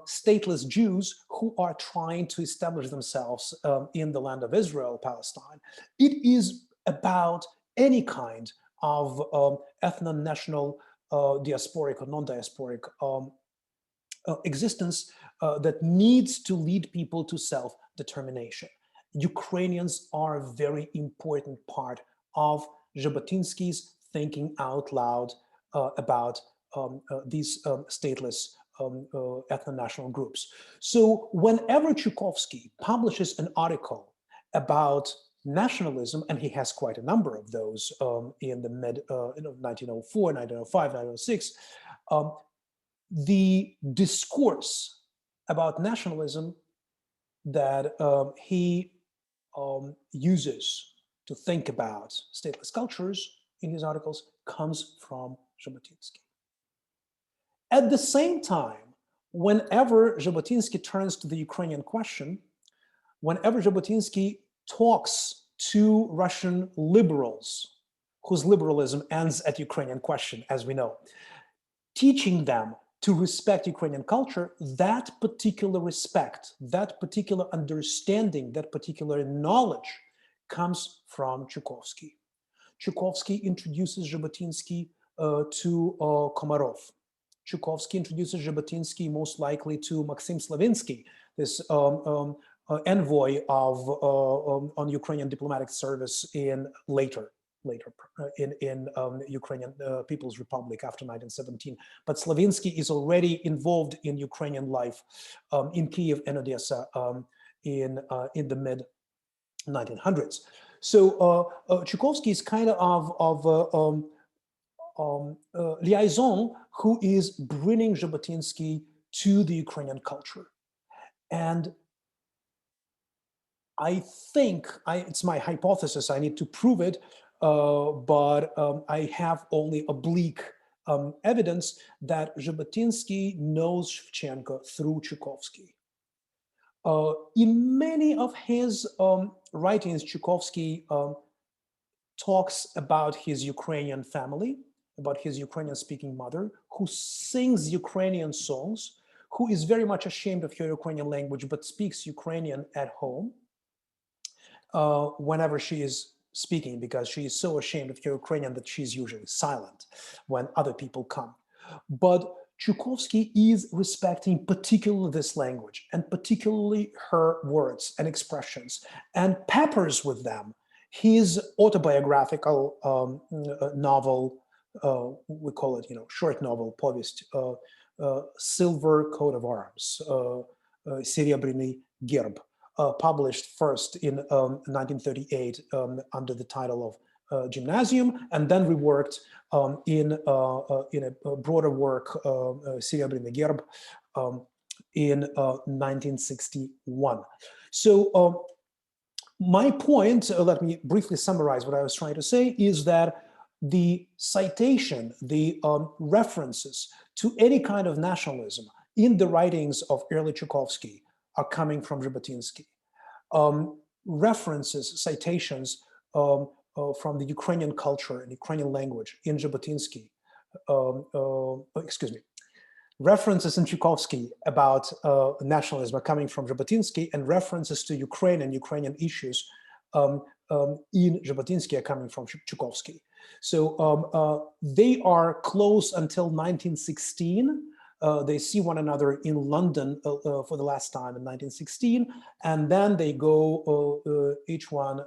S3: stateless Jews who are trying to establish themselves in the land of Israel, Palestine. It is about any kind of ethno-national diasporic or non-diasporic existence that needs to lead people to self-determination. Ukrainians are a very important part of Jabotinsky's thinking out loud about these stateless ethno-national groups. So whenever Chukovsky publishes an article about nationalism, and he has quite a number of those in the mid 1904, 1905, 1906, the discourse about nationalism that he uses to think about stateless cultures in his articles comes from Jabotinsky. At the same time, whenever Jabotinsky turns to the Ukrainian question, whenever Jabotinsky talks to Russian liberals, whose liberalism ends at Ukrainian question, as we know, teaching them to respect Ukrainian culture, that particular respect, that particular understanding, that particular knowledge comes from Chukovsky. Chukovsky introduces Jabotinsky to Komarov. Chukovsky introduces Jabotinsky most likely to Maxim Slavinsky, this envoy of on Ukrainian diplomatic service in later in Ukrainian People's Republic after 1917. But Slavinsky is already involved in Ukrainian life in Kyiv and Odessa in the mid 1900s. So Chukovsky is kind of liaison who is bringing Jabotinsky to the Ukrainian culture. And I think, it's my hypothesis, I need to prove it, but I have only oblique evidence that Jabotinsky knows Shevchenko through Chukovsky. In many of his writings, Chukovsky talks about his Ukrainian family, about his Ukrainian-speaking mother, who sings Ukrainian songs, who is very much ashamed of her Ukrainian language, but speaks Ukrainian at home whenever she is speaking, because she is so ashamed of her Ukrainian that she's usually silent when other people come. But Chukovsky is respecting particularly this language and particularly her words and expressions, and peppers with them his autobiographical novel, we call it, short novel, povest, Silver Coat of Arms, Серебряный Герб, published first in 1938 under the title of Gymnasium, and then reworked in a broader work, Серебряный Герб, in 1961. So my point, let me briefly summarize what I was trying to say, is that the citation, the references to any kind of nationalism in the writings of early Chukovsky are coming from Jabotinsky. References, citations from the Ukrainian culture and Ukrainian language in Jabotinsky, references in Chukovsky about nationalism are coming from Jabotinsky, and references to Ukraine and Ukrainian issues in Jabotinsky are coming from Chukovsky. So they are close until 1916. They see one another in London for the last time in 1916, and then they go each one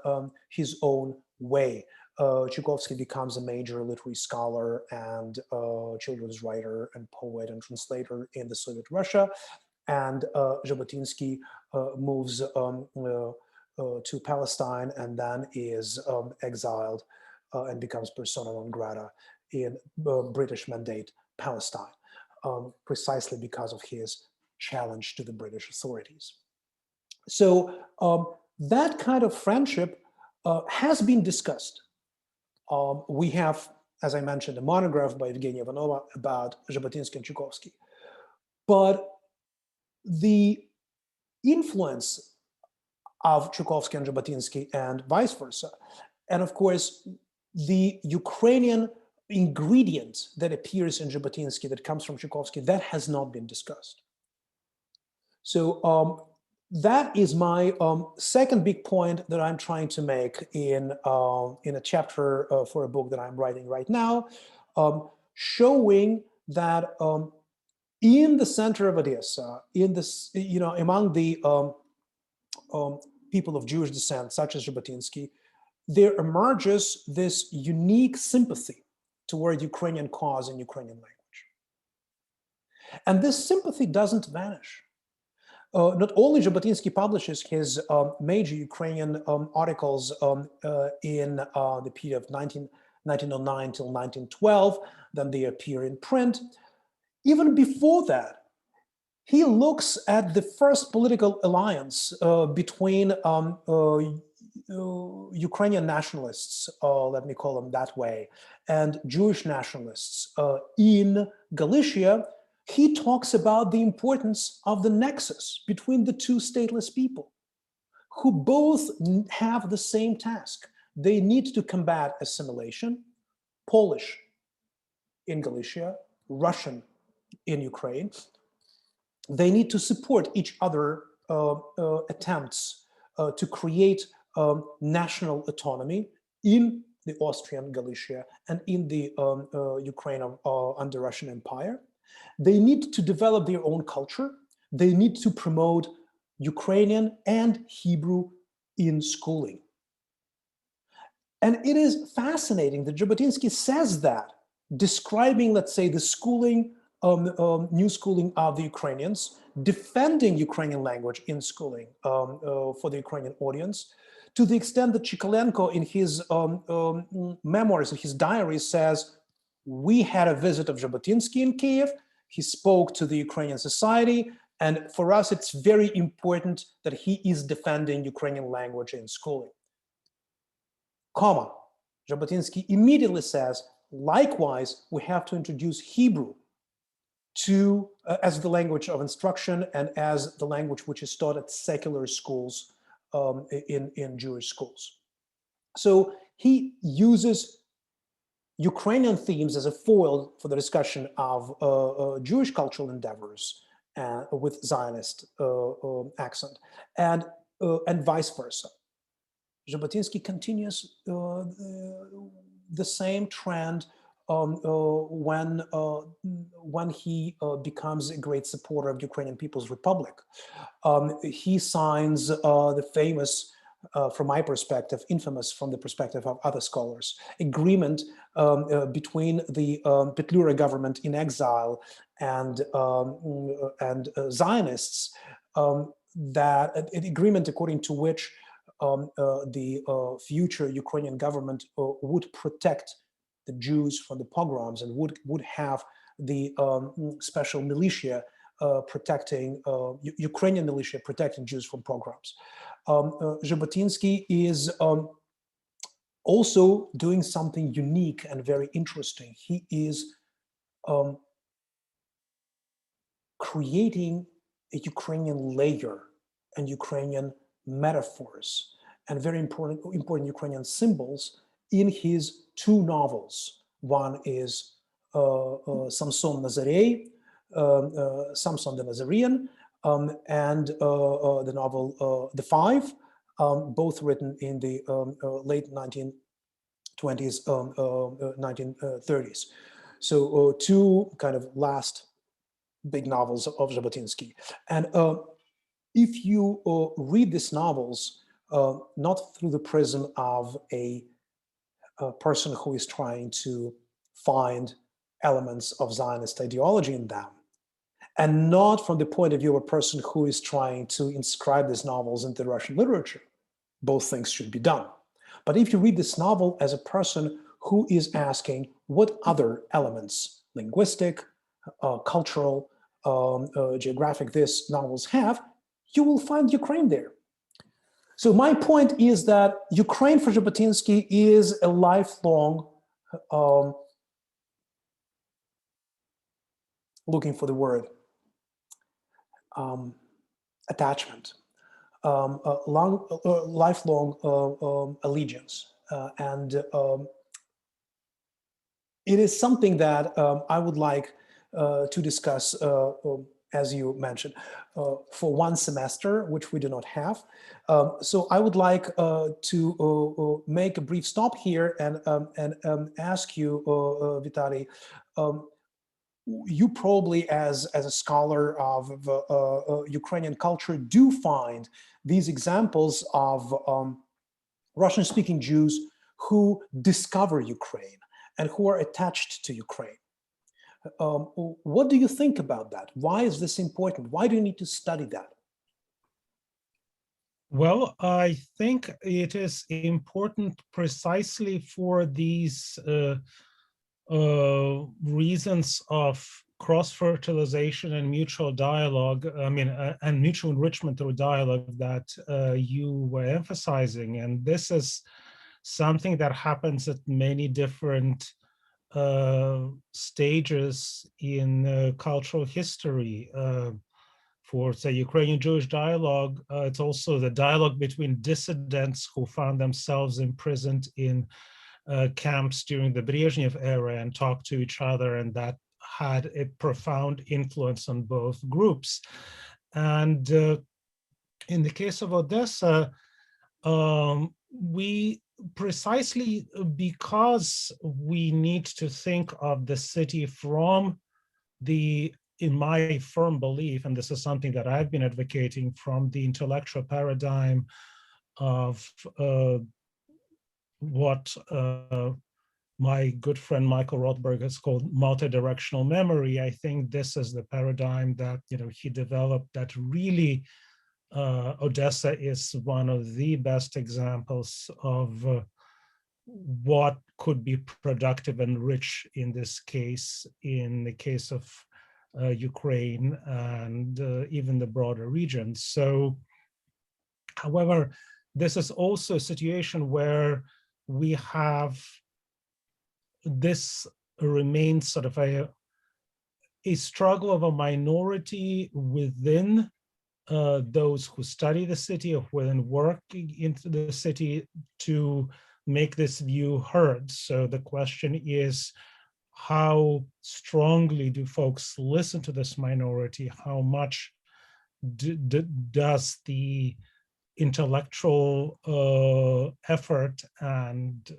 S3: his own way. Chukovsky becomes a major literary scholar and children's writer and poet and translator in the Soviet Russia, and Jabotinsky moves to Palestine and then is exiled and becomes persona non grata in British Mandate Palestine, precisely because of his challenge to the British authorities. So that kind of friendship has been discussed. We have, as I mentioned, a monograph by Evgenia Ivanova about Jabotinsky and Chukovsky. But the influence of Chukovsky and Jabotinsky and vice versa, and of course, the Ukrainian ingredient that appears in Jabotinsky that comes from Chukovsky, that has not been discussed. So that is my second big point that I'm trying to make in a chapter for a book that I'm writing right now, showing that in the center of Odessa, in this, among the people of Jewish descent, such as Jabotinsky, there emerges this unique sympathy toward Ukrainian cause and Ukrainian language. And this sympathy doesn't vanish. Not only Jabotinsky publishes his major Ukrainian articles in the period of 1909 till 1912, then they appear in print. Even before that, he looks at the first political alliance between Ukrainian nationalists, let me call them that way, and Jewish nationalists in Galicia. He talks about the importance of the nexus between the two stateless people who both have the same task. They need to combat assimilation, Polish in Galicia, Russian in Ukraine. They need to support each other attempts to create national autonomy in the Austrian Galicia and in the Ukraine under Russian Empire. They need to develop their own culture. They need to promote Ukrainian and Hebrew in schooling. And it is fascinating that Jabotinsky says that, describing, let's say, the schooling, new schooling of the Ukrainians, defending Ukrainian language in schooling for the Ukrainian audience, to the extent that Chikolenko in his memoirs, in his diary, says, we had a visit of Jabotinsky in Kyiv. He spoke to the Ukrainian society. And for us, it's very important that he is defending Ukrainian language in schooling. Comma. Jabotinsky immediately says, likewise, we have to introduce Hebrew to as the language of instruction and as the language which is taught at secular schools in Jewish schools. So he uses Ukrainian themes as a foil for the discussion of Jewish cultural endeavors with Zionist accent, and vice versa. Jabotinsky continues the same trend when he becomes a great supporter of Ukrainian People's Republic. He signs the famous, from my perspective, infamous from the perspective of other scholars, agreement between the Petlura government in exile and Zionists, that an agreement according to which the future Ukrainian government would protect the Jews from the pogroms and would have the special militia protecting, Ukrainian militia protecting Jews from pogroms. Jabotinsky is also doing something unique and very interesting. He is creating a Ukrainian layer and Ukrainian metaphors and very important Ukrainian symbols in his two novels. One is Samson Nazarei, Samson the Nazarene, and the novel The Five, both written in the late 1920s, 1930s. So two kind of last big novels of Jabotinsky. And if you read these novels, not through the prism of a person who is trying to find elements of Zionist ideology in them, and not from the point of view of a person who is trying to inscribe these novels into Russian literature, both things should be done. But if you read this novel as a person who is asking what other elements, linguistic, cultural, geographic, these novels have, you will find Ukraine there. So my point is that Ukraine for Jabotinsky is a lifelong, looking for the word, attachment, lifelong allegiance. And it is something that I would like to discuss, as you mentioned, for one semester, which we do not have. So I would like to make a brief stop here and ask you, Vitaly, you probably, as a scholar of Ukrainian culture, do find these examples of Russian-speaking Jews who discover Ukraine and who are attached to Ukraine. What do you think about that? Why is this important? Why do you need to study that?
S2: Well, I think it is important precisely for these reasons of cross-fertilization and mutual dialogue, and mutual enrichment through dialogue that you were emphasizing. And this is something that happens at many different stages in cultural history. For, say, Ukrainian Jewish dialogue, it's also the dialogue between dissidents who found themselves imprisoned in camps during the Brezhnev era and talked to each other, and that had a profound influence on both groups. And in the case of Odessa, we precisely because we need to think of the city from the, in my firm belief, and this is something that I've been advocating, from the intellectual paradigm of what my good friend Michael Rothberg has called multidirectional memory. I think this is the paradigm that he developed that really Odessa is one of the best examples of what could be productive and rich in this case, in the case of Ukraine and even the broader region. So, however, this is also a situation where we have, this remains sort of a struggle of a minority within those who study the city or within work into the city to make this view heard. So the question is, how strongly do folks listen to this minority? How much does the intellectual effort and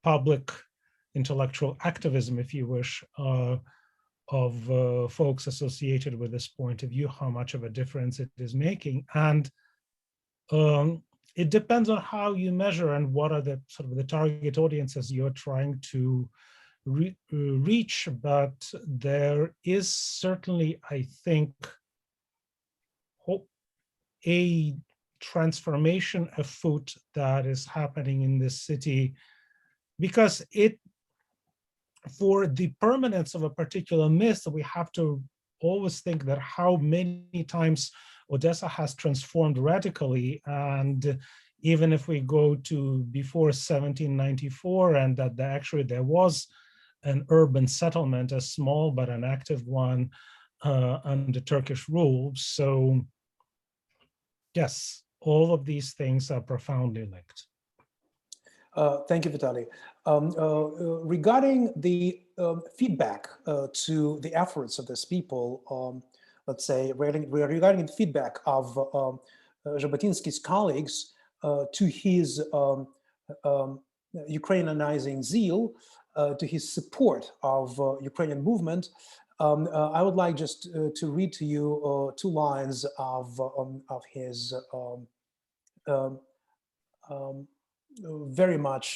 S2: public intellectual activism, if you wish, of folks associated with this point of view, how much of a difference it is making. And it depends on how you measure and what are the sort of the target audiences you're trying to reach. But there is certainly, I think, a transformation afoot that is happening in this city, because for the permanence of a particular myth, we have to always think that how many times Odessa has transformed radically. And even if we go to before 1794, and that actually there was an urban settlement, a small but an active one under Turkish rule. So yes, all of these things are profoundly linked.
S3: Thank you, Vitaly. Regarding the feedback to the efforts of these people, let's say regarding the feedback of Jabotinsky's colleagues to his Ukrainianizing zeal, to his support of Ukrainian movement, I would like just to read to you 2 lines of his very much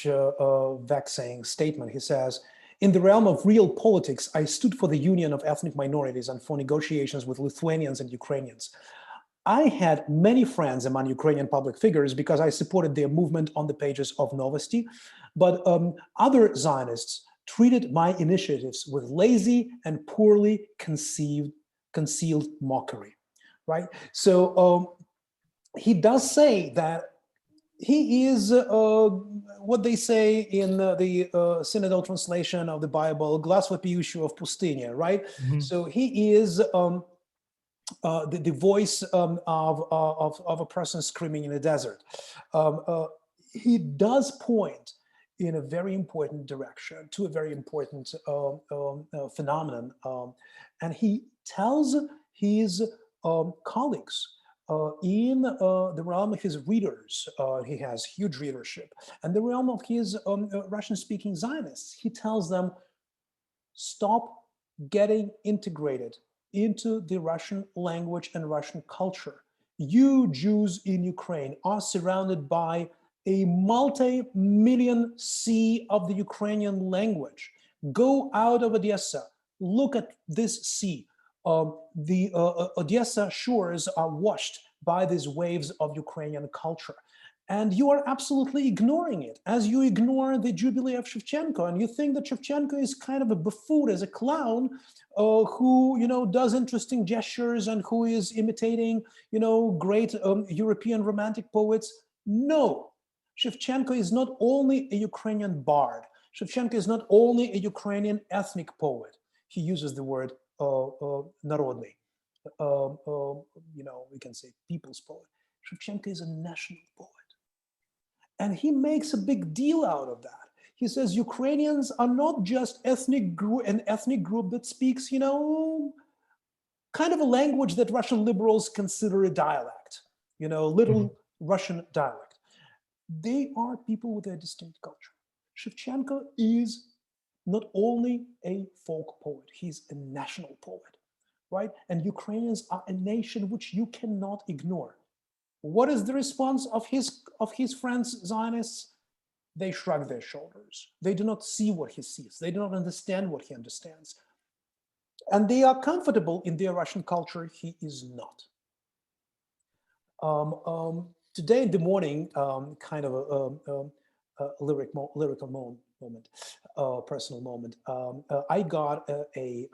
S3: vexing statement. He says, "In the realm of real politics, I stood for the union of ethnic minorities and for negotiations with Lithuanians and Ukrainians. I had many friends among Ukrainian public figures because I supported their movement on the pages of Novosti, but other Zionists treated my initiatives with lazy and poorly concealed mockery," right? So he does say that he is what they say in the synodal translation of the Bible, "Glas вопиющего в пустыне," right?
S2: Mm-hmm.
S3: So he is the voice of a person screaming in the desert. He does point in a very important direction to a very important phenomenon, and he tells his colleagues in the realm of his readers, he has huge readership, and the realm of his Russian-speaking Zionists, he tells them, stop getting integrated into the Russian language and Russian culture. You Jews in Ukraine are surrounded by a multi-million sea of the Ukrainian language. Go out of Odessa, look at this sea. The Odessa shores are washed by these waves of Ukrainian culture. And you are absolutely ignoring it, as you ignore the Jubilee of Shevchenko, and you think that Shevchenko is kind of a buffoon, as a clown, who, you know, does interesting gestures and who is imitating, you know, great European romantic poets. No, Shevchenko is not only a Ukrainian bard. Shevchenko is not only a Ukrainian ethnic poet. He uses the word народный, you know, we can say people's poet. Shevchenko is a national poet. And he makes a big deal out of that. He says Ukrainians are not just an ethnic group that speaks, you know, kind of a language that Russian liberals consider a dialect, you know, little Russian dialect. They are people with a distinct culture. Shevchenko is not only a folk poet, he's a national poet, right? And Ukrainians are a nation which you cannot ignore. What is the response of his friends Zionists? They shrug their shoulders. They do not see what he sees. They do not understand what he understands. And they are comfortable in their Russian culture. He is not. Today in the morning, kind of a lyrical moment, personal moment, I got a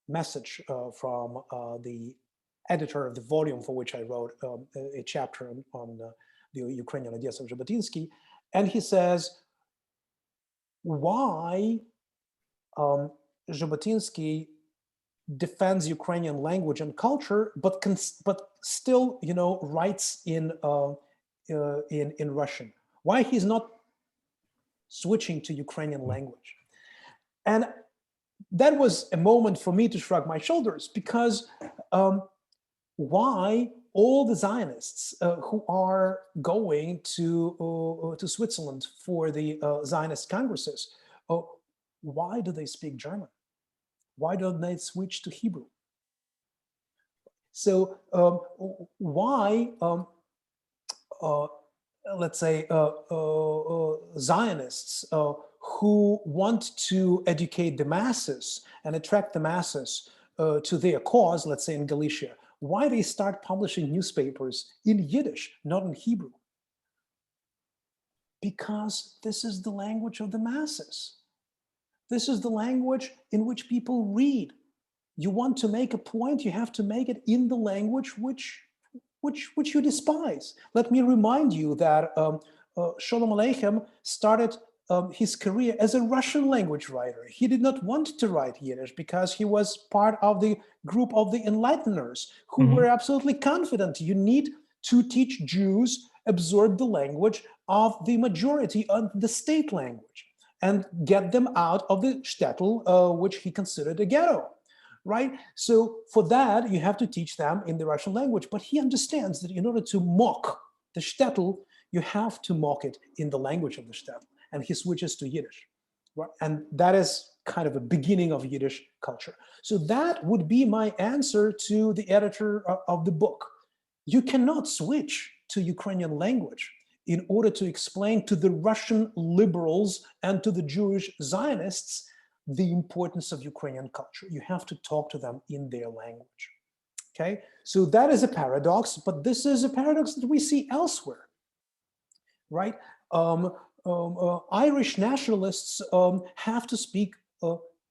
S3: message from the editor of the volume for which I wrote a chapter on the Ukrainian ideas of Jabotinsky. And he says, why Jabotinsky defends Ukrainian language and culture, but still, you know, writes in Russian? Why he's not switching to Ukrainian language? And that was a moment for me to shrug my shoulders, because why all the Zionists who are going to Switzerland for the Zionist congresses, why do they speak German? Why don't they switch to Hebrew? So why, let's say, Zionists who want to educate the masses and attract the masses to their cause, let's say in Galicia, why they start publishing newspapers in Yiddish, not in Hebrew? Because this is the language of the masses. This is the language in which people read. You want to make a point, you have to make it in the language which you despise. Let me remind you that Sholem Aleichem started his career as a Russian language writer. He did not want to write Yiddish because he was part of the group of the Enlighteners who were absolutely confident you need to teach Jews absorb the language of the majority of the state language and get them out of the shtetl, which he considered a ghetto. Right? So for that, you have to teach them in the Russian language. But he understands that in order to mock the shtetl, you have to mock it in the language of the shtetl. And he switches to Yiddish. Right? And that is kind of a beginning of Yiddish culture. So that would be my answer to the editor of the book. You cannot switch to Ukrainian language in order to explain to the Russian liberals and to the Jewish Zionists the importance of Ukrainian culture. You have to talk to them in their language. Okay, so that is a paradox, but this is a paradox that we see elsewhere, right? Irish nationalists have to speak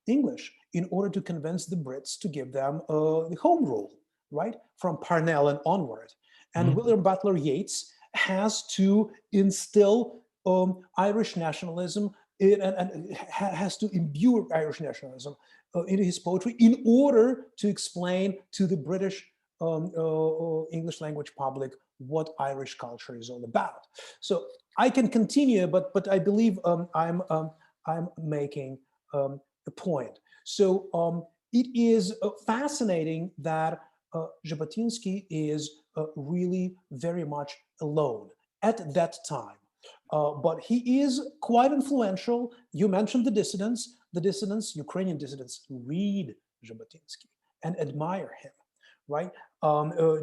S3: English in order to convince the Brits to give them the home rule, right? From Parnell and onward. And William Butler Yeats has to instill Irish nationalism and has to imbue Irish nationalism into his poetry in order to explain to the British English language public what Irish culture is all about. So I can continue, but I believe I'm making a point. So it is fascinating that Jabotinsky is really very much alone at that time. But he is quite influential. You mentioned the dissidents. The dissidents, Ukrainian dissidents, read Jabotinsky and admire him, right?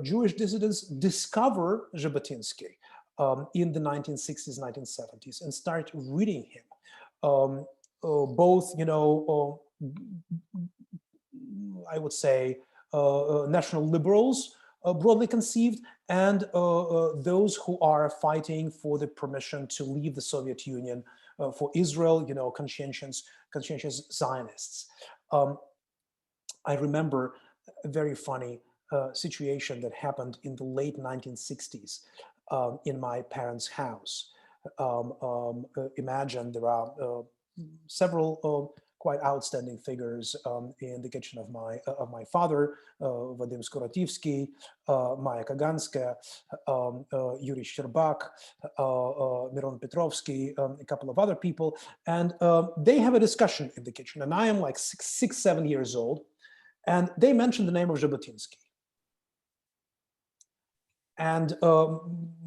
S3: Jewish dissidents discover Jabotinsky in the 1960s, 1970s, and start reading him. Both, you know, I would say national liberals, broadly conceived, and those who are fighting for the permission to leave the Soviet Union for Israel, you know, conscientious Zionists. I remember a very funny situation that happened in the late 1960s in my parents' house. Imagine there are several quite outstanding figures in the kitchen of my father, Vadim Skorotivsky, Maya Kaganska, Yuri Sherbak, Miron Petrovsky, a couple of other people, and they have a discussion in the kitchen. And I am like 7 years old, and they mentioned the name of Jabotinsky. And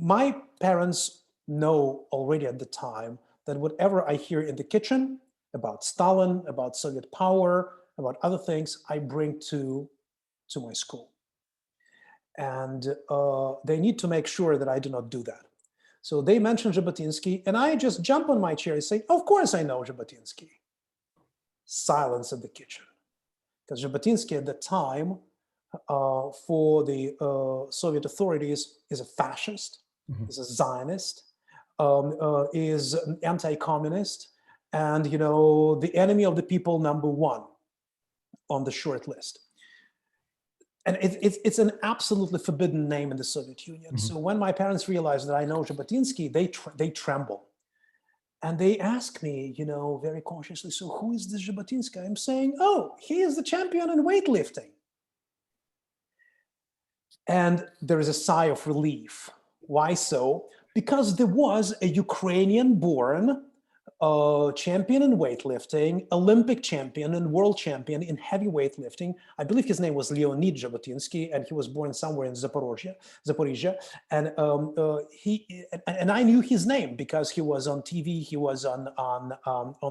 S3: my parents know already at the time that whatever I hear in the kitchen about Stalin, about Soviet power, about other things, I bring to my school. And they need to make sure that I do not do that. So they mention Jabotinsky, and I just jump on my chair and say, of course I know Jabotinsky. Silence in the kitchen. Because Jabotinsky at the time, for the Soviet authorities, is a fascist, is a Zionist, is an anti-communist, and, you know, the enemy of the people #1 on the short list. And it's an absolutely forbidden name in the Soviet Union. So when my parents realized that I know Jabotinsky, they tremble. And they ask me, you know, very cautiously, so who is this Jabotinsky? I'm saying, oh, he is the champion in weightlifting. And there is a sigh of relief. Why so? Because there was a Ukrainian-born champion in weightlifting, Olympic champion and world champion in heavy weightlifting. I believe his name was Leonid Jabotinsky, and he was born somewhere in Zaporizhia. And I knew his name because he was on TV, he was on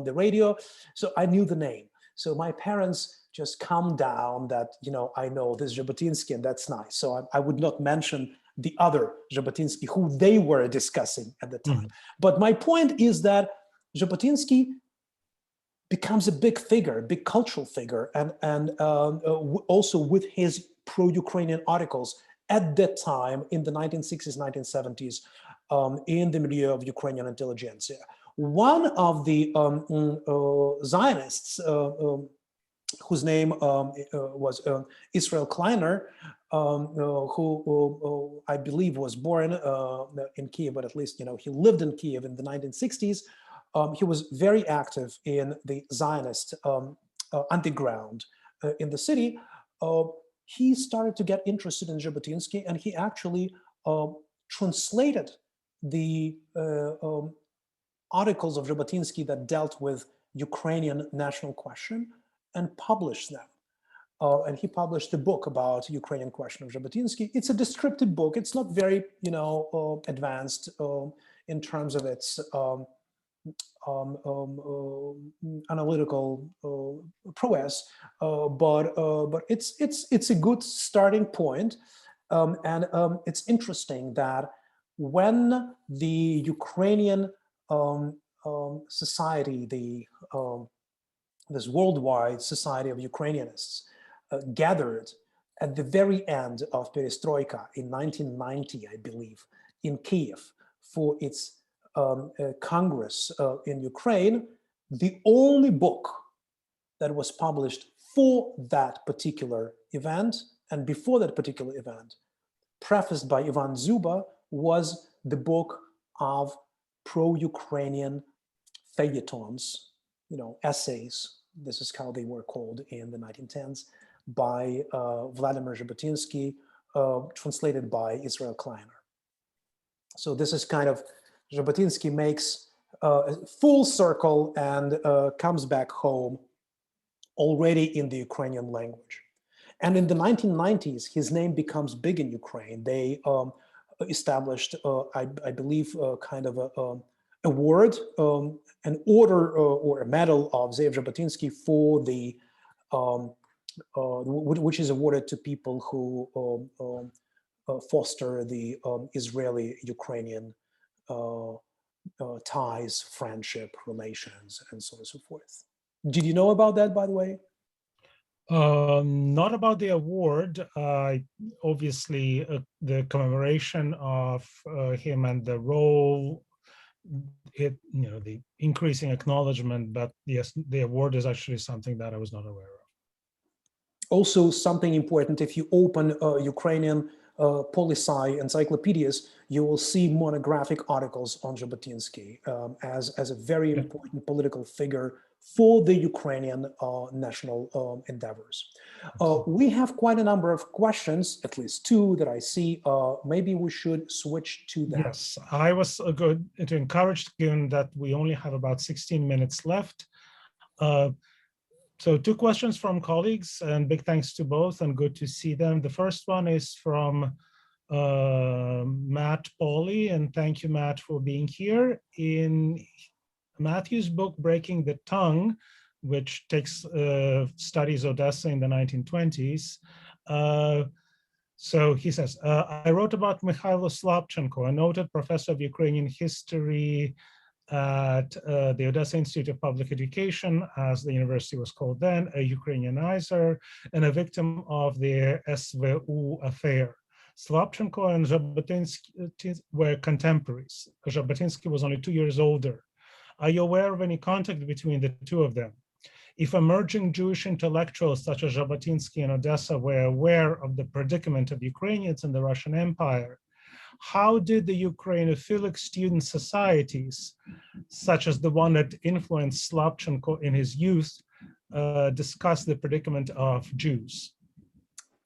S3: the radio, so I knew the name. So my parents just calmed down that, you know, I know this Jabotinsky, and that's nice. So I would not mention the other Jabotinsky who they were discussing at the time. But my point is that Jabotinsky becomes a big figure, big cultural figure, and also with his pro-Ukrainian articles at that time in the 1960s, 1970s, in the milieu of Ukrainian intelligentsia. One of the Zionists, whose name was Israel Kleiner, who I believe was born in Kyiv, but at least, you know, he lived in Kyiv in the 1960s. He was very active in the Zionist underground in the city. He started to get interested in Jabotinsky, and he actually translated the articles of Jabotinsky that dealt with Ukrainian national question and published them. And he published a book about Ukrainian question of Jabotinsky. It's a descriptive book. It's not very, you know, advanced in terms of its analytical prowess, but it's a good starting point. And it's interesting that when the Ukrainian society, this worldwide society of Ukrainianists gathered at the very end of Perestroika in 1990, I believe, in Kyiv for its Congress in Ukraine, the only book that was published for that particular event and before that particular event, prefaced by Ivan Zuba, was the book of pro-Ukrainian feuilletons, you know, essays. This is how they were called in the 1910s, by Vladimir Jabotinsky, translated by Israel Kleiner. So this is kind of, Jabotinsky makes a full circle and comes back home already in the Ukrainian language. And in the 1990s, his name becomes big in Ukraine. They established, I believe, kind of a award, an order or a medal of Zeev Jabotinsky for the, which is awarded to people who foster the Israeli-Ukrainian ties, friendship, relations, and so on and so forth. Did you know about that, by the way?
S2: Not about the award. Obviously, the commemoration of him and the role, the increasing acknowledgement. But yes, the award is actually something that I was not aware of.
S3: Also, something important: if you open Ukrainian policy encyclopedias, you will see monographic articles on Jabotinsky as a very important political figure for the Ukrainian national endeavors. We have quite a number of questions, at least two that I see. Maybe we should switch to that.
S2: Yes, I was going to encourage, given that we only have about 16 minutes left. So two questions from colleagues, and big thanks to both, and good to see them. The first one is from Matt Pauley, and thank you, Matt, for being here. In Matthew's book, Breaking the Tongue, which takes studies Odessa in the 1920s. So he says, I wrote about Mohyla Slabchenko, a noted professor of Ukrainian history at the Odessa Institute of Public Education, as the university was called then, a Ukrainianizer and a victim of the SVU affair. Slabchenko and Jabotinsky were contemporaries. Jabotinsky was only 2 years older. Are you aware of any contact between the two of them? If emerging Jewish intellectuals such as Jabotinsky and Odessa were aware of the predicament of Ukrainians in the Russian Empire, how did the Ukrainophilic student societies, such as the one that influenced Slabchenko in his youth, discuss the predicament of Jews?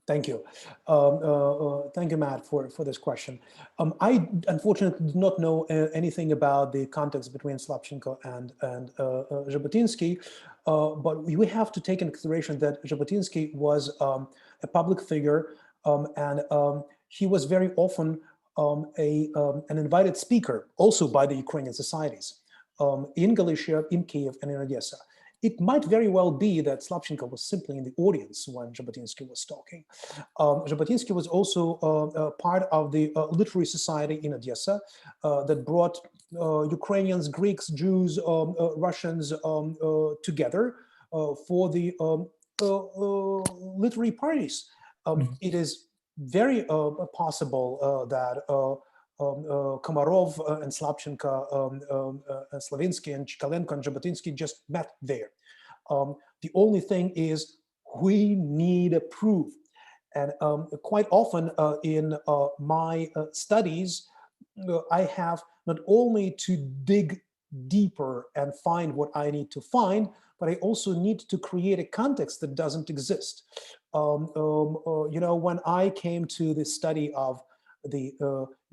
S3: Thank you. Thank you, Matt, for this question. I unfortunately do not know anything about the context between Slavchenko and Jabotinsky, but we have to take into consideration that Jabotinsky was a public figure, and he was very often an invited speaker, also by the Ukrainian societies, in Galicia, in Kyiv, and in Odessa. It might very well be that Slavchenko was simply in the audience when Jabotinsky was talking. Jabotinsky was also part of the literary society in Odessa that brought Ukrainians, Greeks, Jews, Russians together for the literary parties. It is very possible that Komarov and Slavchenko, Slavinsky and Chikalenko and Jabotinsky just met there. The only thing is we need a proof. And quite often in my studies, I have not only to dig deeper and find what I need to find, but I also need to create a context that doesn't exist. You know, when I came to the study of the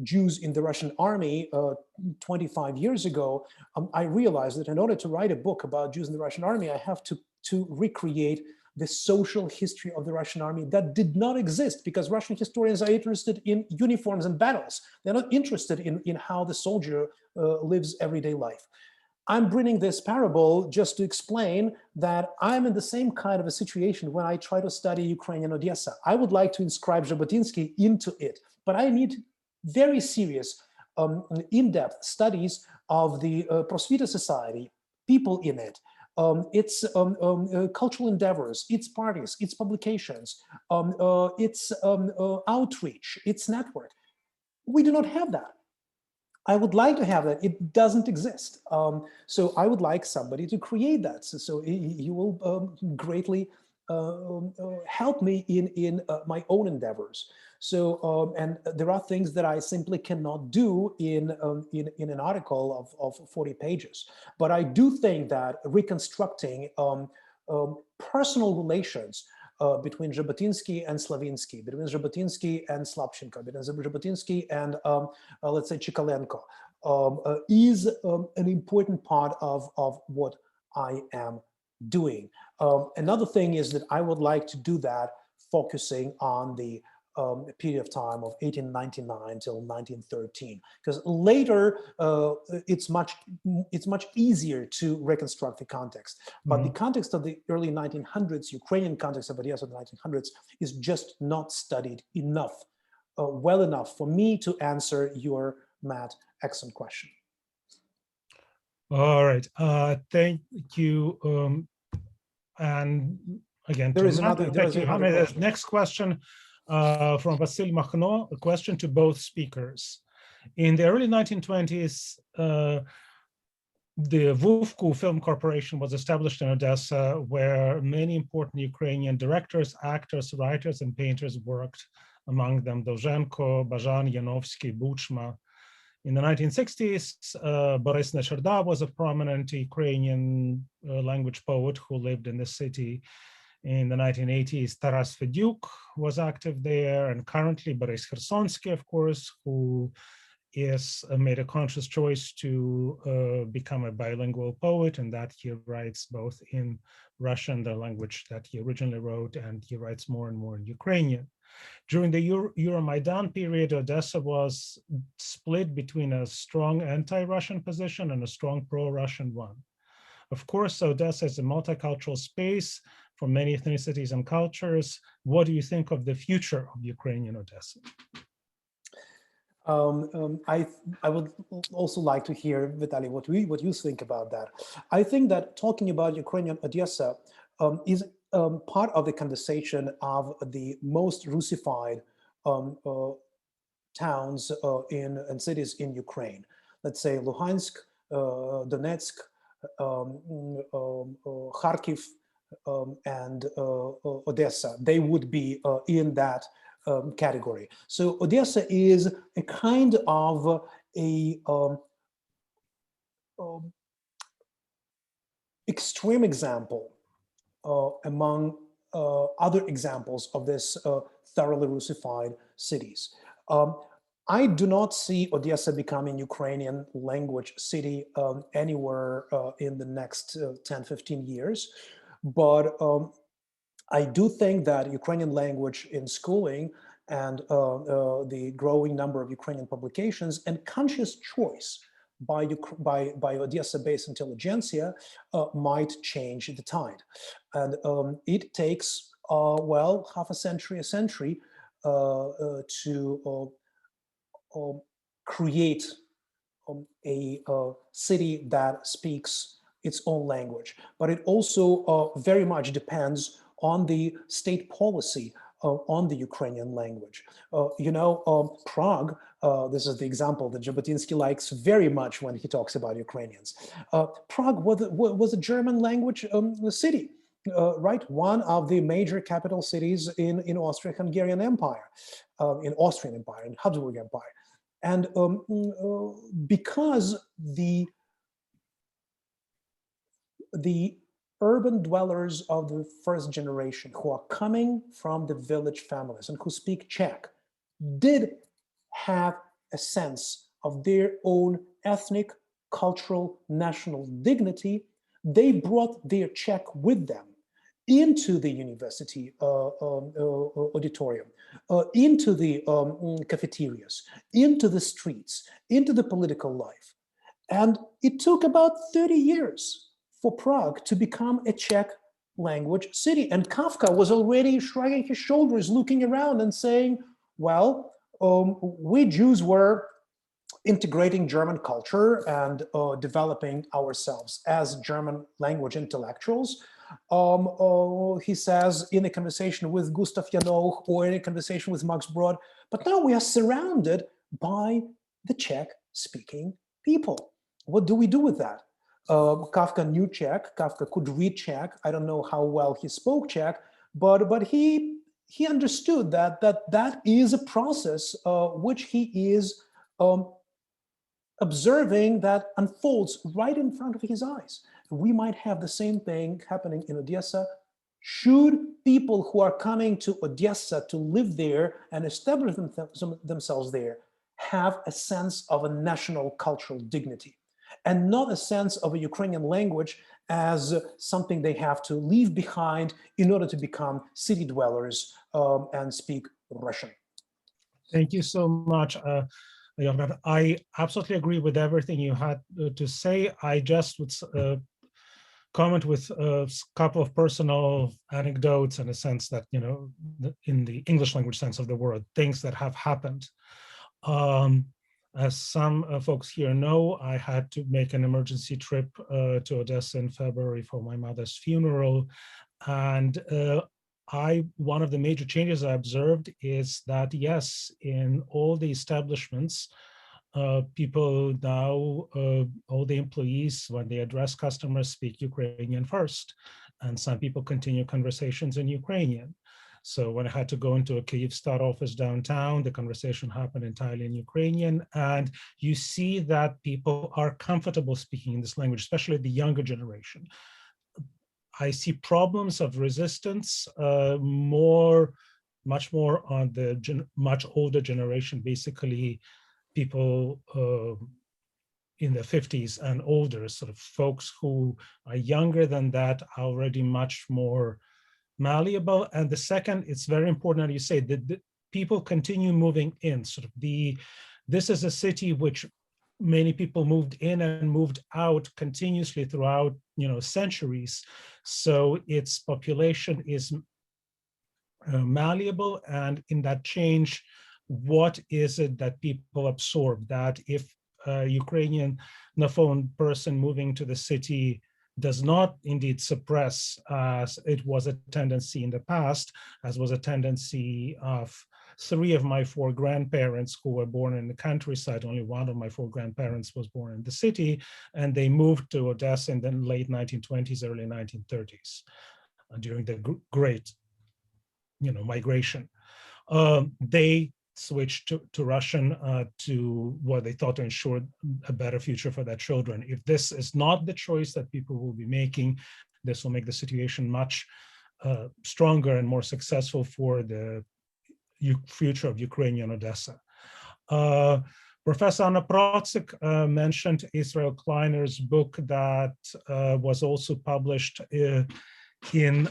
S3: Jews in the Russian army 25 years ago, I realized that in order to write a book about Jews in the Russian army, I have to recreate the social history of the Russian army that did not exist, because Russian historians are interested in uniforms and battles. They're not interested in how the soldier lives everyday life. I'm bringing this parable just to explain that I'm in the same kind of a situation when I try to study Ukrainian Odessa. I would like to inscribe Jabotinsky into it, but I need very serious, in-depth studies of the Prosvita society, people in it, its cultural endeavors, its parties, its publications, its outreach, its network. We do not have that. I would like to have that. It doesn't exist. So I would like somebody to create that. So he will greatly help me in my own endeavors. So, and there are things that I simply cannot do in an article of 40 pages. But I do think that reconstructing personal relations between Jabotinsky and Slavinsky, between Jabotinsky and Slavchenko, between Jabotinsky and, let's say, Chikalenko, is an important part of what I am doing. Another thing is that I would like to do that focusing on the period of time of 1899 till 1913, because later it's much easier to reconstruct the context. But the context of the early 1900s, Ukrainian context of Odessa of the 1900s, is just not studied enough, well enough for me to answer your, Matt, excellent question.
S2: All right, thank you. And again,
S3: there is another
S2: next question from Vasil Makhno, a question to both speakers. In the early 1920s, the Vuvku Film Corporation was established in Odessa, where many important Ukrainian directors, actors, writers, and painters worked, among them Dovzhenko, Bazhan, Yanovsky, Buchma. In the 1960s, Boris Necherda was a prominent Ukrainian language poet who lived in the city. In the 1980s, Taras Fedyuk was active there, and currently Boris Khersonsky, of course, who is made a conscious choice to become a bilingual poet, and that he writes both in Russian, the language that he originally wrote, and he writes more and more in Ukrainian. During the Euromaidan period, Odessa was split between a strong anti-Russian position and a strong pro-Russian one. Of course, Odessa is a multicultural space for many ethnicities and cultures. What do you think of the future of Ukrainian Odessa?
S3: I would also like to hear, Vitaly, what you think about that. I think that talking about Ukrainian Odessa is part of the conversation of the most Russified towns and cities in Ukraine. Let's say Luhansk, Donetsk, Kharkiv, and Odessa. They would be in that category. So Odessa is a kind of a extreme example among other examples of this thoroughly Russified cities. I do not see Odessa becoming Ukrainian language city anywhere in the next 10, 15 years. But I do think that Ukrainian language in schooling and the growing number of Ukrainian publications and conscious choice by Odessa-based intelligentsia might change the tide. And it takes, well, half a century to create a city that speaks its own language. But it also very much depends on the state policy on the Ukrainian language. Prague, this is the example that Jabotinsky likes very much when he talks about Ukrainians. Prague was a German language city, right? One of the major capital cities in Austro-Hungarian Empire, in Austrian Empire, in Habsburg Empire. And because the urban dwellers of the first generation who are coming from the village families and who speak Czech did have a sense of their own ethnic, cultural, national dignity, they brought their Czech with them into the university auditorium, into the cafeterias, into the streets, into the political life. And it took about 30 years for Prague to become a Czech language city. And Kafka was already shrugging his shoulders, looking around and saying, well, we Jews were integrating German culture and developing ourselves as German language intellectuals. He says in a conversation with Gustav Janoch or in a conversation with Max Brod, but now we are surrounded by the Czech-speaking people. What do we do with that? Kafka knew Czech, Kafka could read Czech. I don't know how well he spoke Czech, but he understood that is a process which he is observing that unfolds right in front of his eyes. We might have the same thing happening in Odessa. Should people who are coming to Odessa to live there and establish themselves there have a sense of a national cultural dignity and not a sense of a Ukrainian language as something they have to leave behind in order to become city dwellers and speak Russian.
S2: Thank you so much. Yohanan, I absolutely agree with everything you had to say. I just would comment with a couple of personal anecdotes in a sense that, in the English language sense of the word, things that have happened. As some folks here know, I had to make an emergency trip to Odessa in February for my mother's funeral. And one of the major changes I observed is that, yes, in all the establishments, people now, all the employees, when they address customers, speak Ukrainian first. And some people continue conversations in Ukrainian. So when I had to go into a Kyivstar office downtown, the conversation happened entirely in Ukrainian. And you see that people are comfortable speaking in this language, especially the younger generation. I see problems of resistance much more on the much older generation, basically people in the 50s and older, sort of folks who are younger than that, are already much more malleable. And the second, it's very important that you say that the people continue moving in. This is a city which many people moved in and moved out continuously throughout, centuries. So its population is malleable, and in that change, what is it that people absorb? That if a Ukrainian Nafon person moving to the city does not indeed suppress, as it was a tendency in the past, as was a tendency of 3 of my 4 grandparents who were born in the countryside. Only 1 of my 4 grandparents was born in the city, and they moved to Odessa in the late 1920s, early 1930s, during the great, migration. They switched to Russian to what they thought to ensure a better future for their children. If this is not the choice that people will be making, this will make the situation much stronger and more successful for the future of Ukrainian Odessa. Professor Anna Protsik mentioned Israel Kleiner's book that was also published in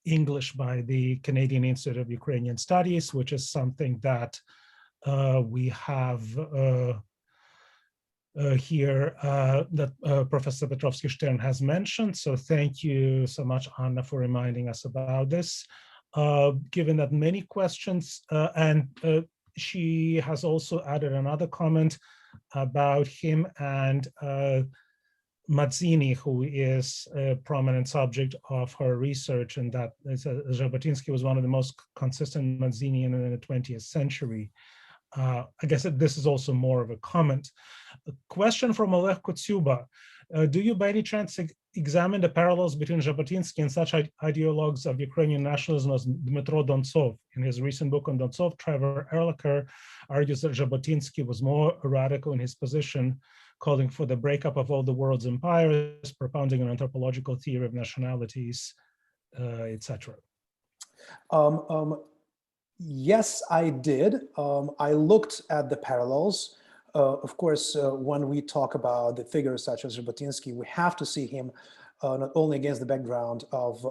S2: English by the Canadian Institute of Ukrainian Studies, which is something that we have here that Professor Petrovsky-Shtern has mentioned. So thank you so much, Anna, for reminding us about this. Given that many questions, and she has also added another comment about him and Mazzini, who is a prominent subject of her research, and that Jabotinsky was one of the most consistent Mazzinian in the 20th century. I guess this is also more of a comment. A question from Oleg Kotsuba. Do you by any chance examine the parallels between Jabotinsky and such ideologues of Ukrainian nationalism as Dmytro Dontsov? In his recent book on Dontsov, Trevor Ehrlicher argues that Jabotinsky was more radical in his position, calling for the breakup of all the world's empires, propounding an anthropological theory of nationalities, etc.
S3: Yes, I did. I looked at the parallels. Of course, when we talk about the figures such as Jabotinsky, we have to see him not only against the background of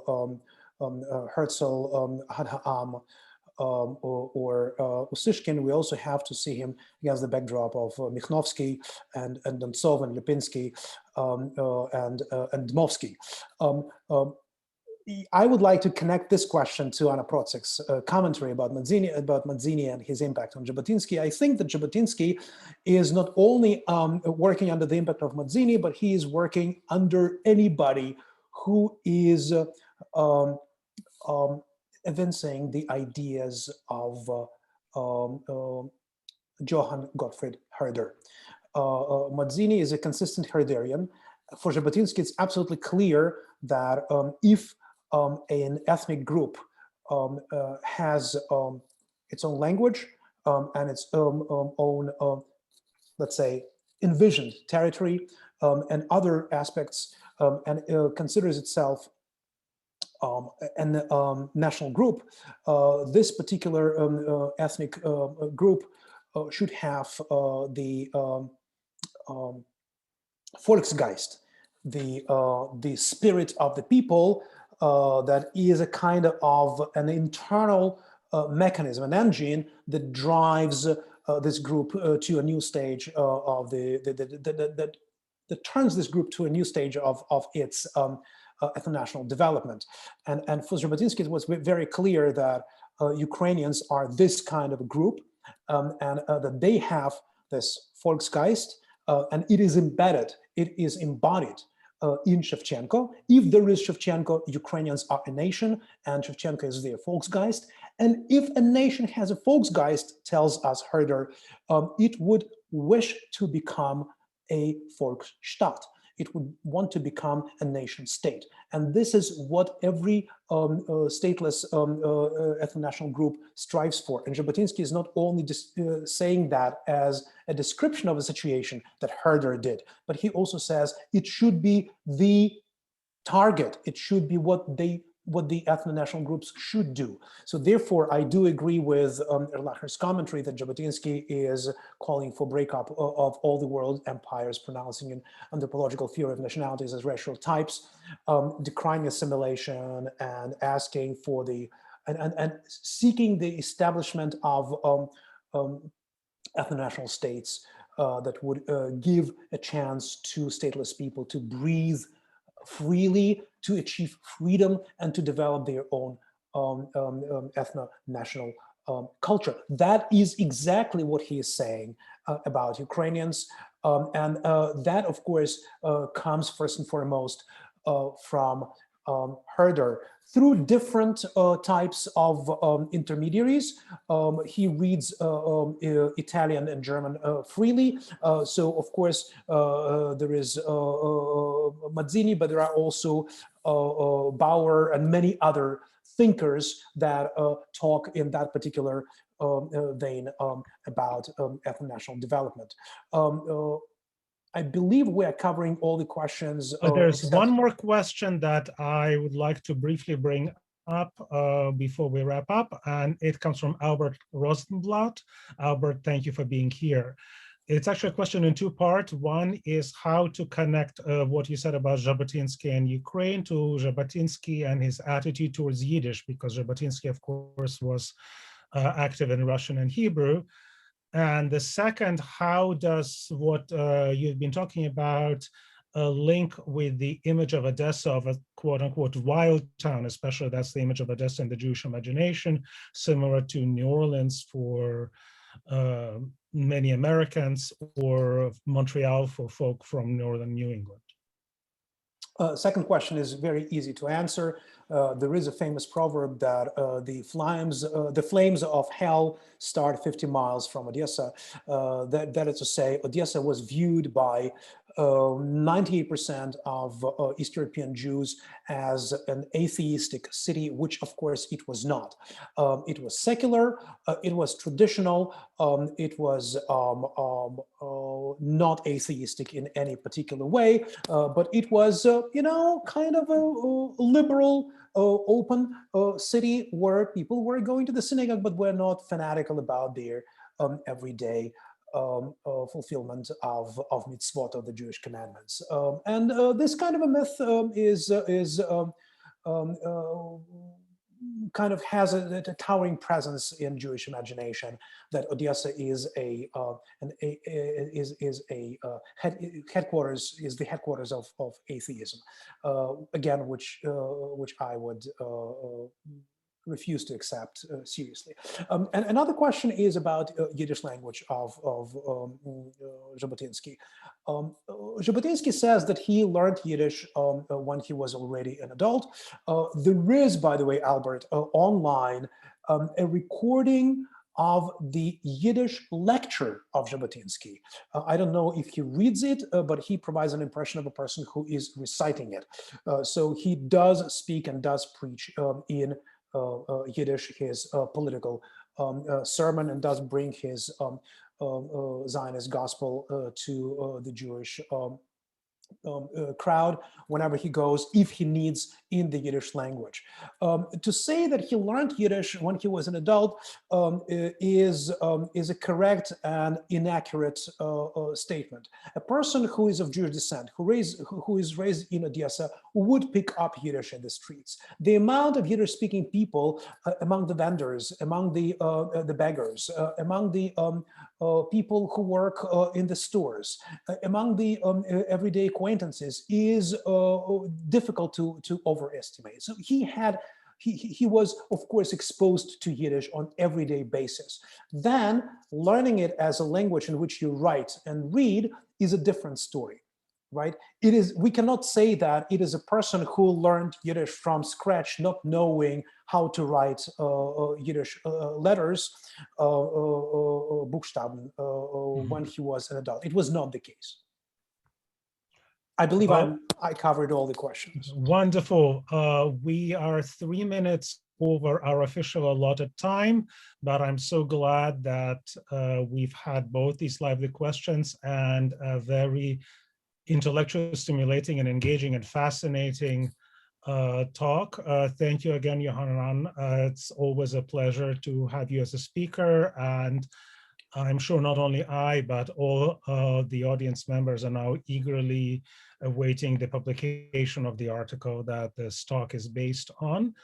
S3: Herzl, Hadha'am, or Ussishkin, we also have to see him against the backdrop of Mikhnovsky and Dontsov and Lipinski and Dmovsky. I would like to connect this question to Anna Protsik's commentary about Mazzini and his impact on Jabotinsky. I think that Jabotinsky is not only working under the impact of Mazzini, but he is working under anybody who is evincing the ideas of Johann Gottfried Herder. Mazzini is a consistent Herderian. For Jabotinsky, it's absolutely clear that if an ethnic group has its own language and its own, let's say, envisioned territory and other aspects, and considers itself a national group, this particular ethnic group should have the Volksgeist, the spirit of the people, that is a kind of an internal mechanism, an engine that drives this group to a new stage of that turns this group to a new stage of its ethno-national development. And for Jabotinsky, it was very clear that Ukrainians are this kind of a group, and that they have this Volksgeist, and it is embedded, it is embodied in Shevchenko. If there is Shevchenko, Ukrainians are a nation, and Shevchenko is their Volksgeist. And if a nation has a Volksgeist, tells us Herder, it would wish to become a Volksstaat. It would want to become a nation state. And this is what every stateless ethno-national group strives for. And Jabotinsky is not only just saying that as a description of a situation that Herder did, but he also says it should be the target. It should be what the ethno-national groups should do. So therefore, I do agree with Erlacher's commentary that Jabotinsky is calling for breakup of all the world empires, pronouncing an anthropological theory of nationalities as racial types, decrying assimilation, and asking for the, and seeking the establishment of ethno-national states that would give a chance to stateless people to breathe freely, to achieve freedom, and to develop their own ethno-national culture. That is exactly what he is saying about Ukrainians. And that, of course, comes first and foremost from Herder through different types of intermediaries. He reads Italian and German freely. So, of course, there is Mazzini, but there are also Bauer and many other thinkers that talk in that particular vein about ethno-national development. I believe we are covering all the questions.
S2: There's one more question that I would like to briefly bring up before we wrap up, and it comes from Albert Rosenblatt. Albert, thank you for being here. It's actually a question in two parts. One is how to connect what you said about Jabotinsky and Ukraine to Jabotinsky and his attitude towards Yiddish, because Jabotinsky, of course, was active in Russian and Hebrew. And the second, how does what you've been talking about link with the image of Odessa of a quote-unquote wild town, especially that's the image of Odessa in the Jewish imagination, similar to New Orleans for many Americans, or Montreal for folk from northern New England?
S3: Second question is very easy to answer. There is a famous proverb that the flames of hell start 50 miles from Odessa. That is to say, Odessa was viewed by 98% of East European Jews as an atheistic city, which of course it was not. It was secular, it was traditional, it was not atheistic in any particular way, but it was, you know, kind of a liberal, open city where people were going to the synagogue, but were not fanatical about their everyday fulfillment of mitzvot, of the Jewish commandments. And this kind of a myth kind of has a towering presence in Jewish imagination, that Odessa is the headquarters of atheism. Again, which I would refuse to accept seriously. And another question is about Yiddish language of Jabotinsky. Jabotinsky says that he learned Yiddish when he was already an adult. There is, by the way, Albert, online a recording of the Yiddish lecture of Jabotinsky. I don't know if he reads it, but he provides an impression of a person who is reciting it. So he does speak and does preach in Yiddish, his political sermon, and does bring his Zionist gospel to the Jewish crowd whenever he goes, if he needs, in the Yiddish language. To say that he learned Yiddish when he was an adult is a correct and inaccurate statement. A person who is of Jewish descent, who is raised in Odessa, would pick up Yiddish in the streets. The amount of Yiddish-speaking people among the vendors, among the beggars, among the people who work in the stores, among the everyday acquaintances is difficult to overestimate. So he was, of course, exposed to Yiddish on everyday basis. Then learning it as a language in which you write and read is a different story, right? We cannot say that it is a person who learned Yiddish from scratch, not knowing how to write Yiddish letters, Buchstaben, when he was an adult. It was not the case. I believe I covered all the questions.
S2: Wonderful. We are 3 minutes over our official allotted time, but I'm so glad that we've had both these lively questions and a very intellectually stimulating and engaging and fascinating talk. Thank you again, Yohanan. It's always a pleasure to have you as a speaker, and I'm sure not only I, but all the audience members are now eagerly awaiting the publication of the article that this talk is based on.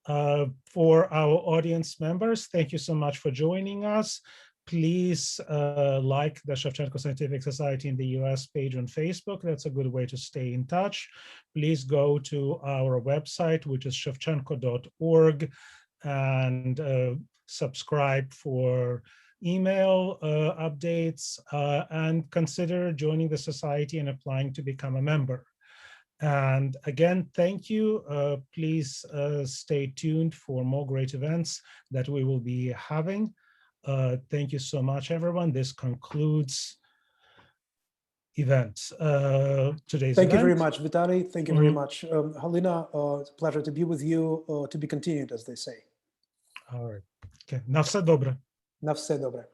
S2: For our audience members, thank you so much for joining us. Please like the Shevchenko Scientific Society in the US page on Facebook. That's a good way to stay in touch. Please go to our website, which is shevchenko.org, and subscribe for email updates, and consider joining the society and applying to become a member. And again, thank you. Please stay tuned for more great events that we will be having. Thank you so much, everyone. This concludes today's event.
S3: Thank you very much, Vitaly. Thank you very much. Halina, it's a pleasure to be with you, to be continued, as they say.
S2: All right. Okay. На все добре.
S3: На все добре.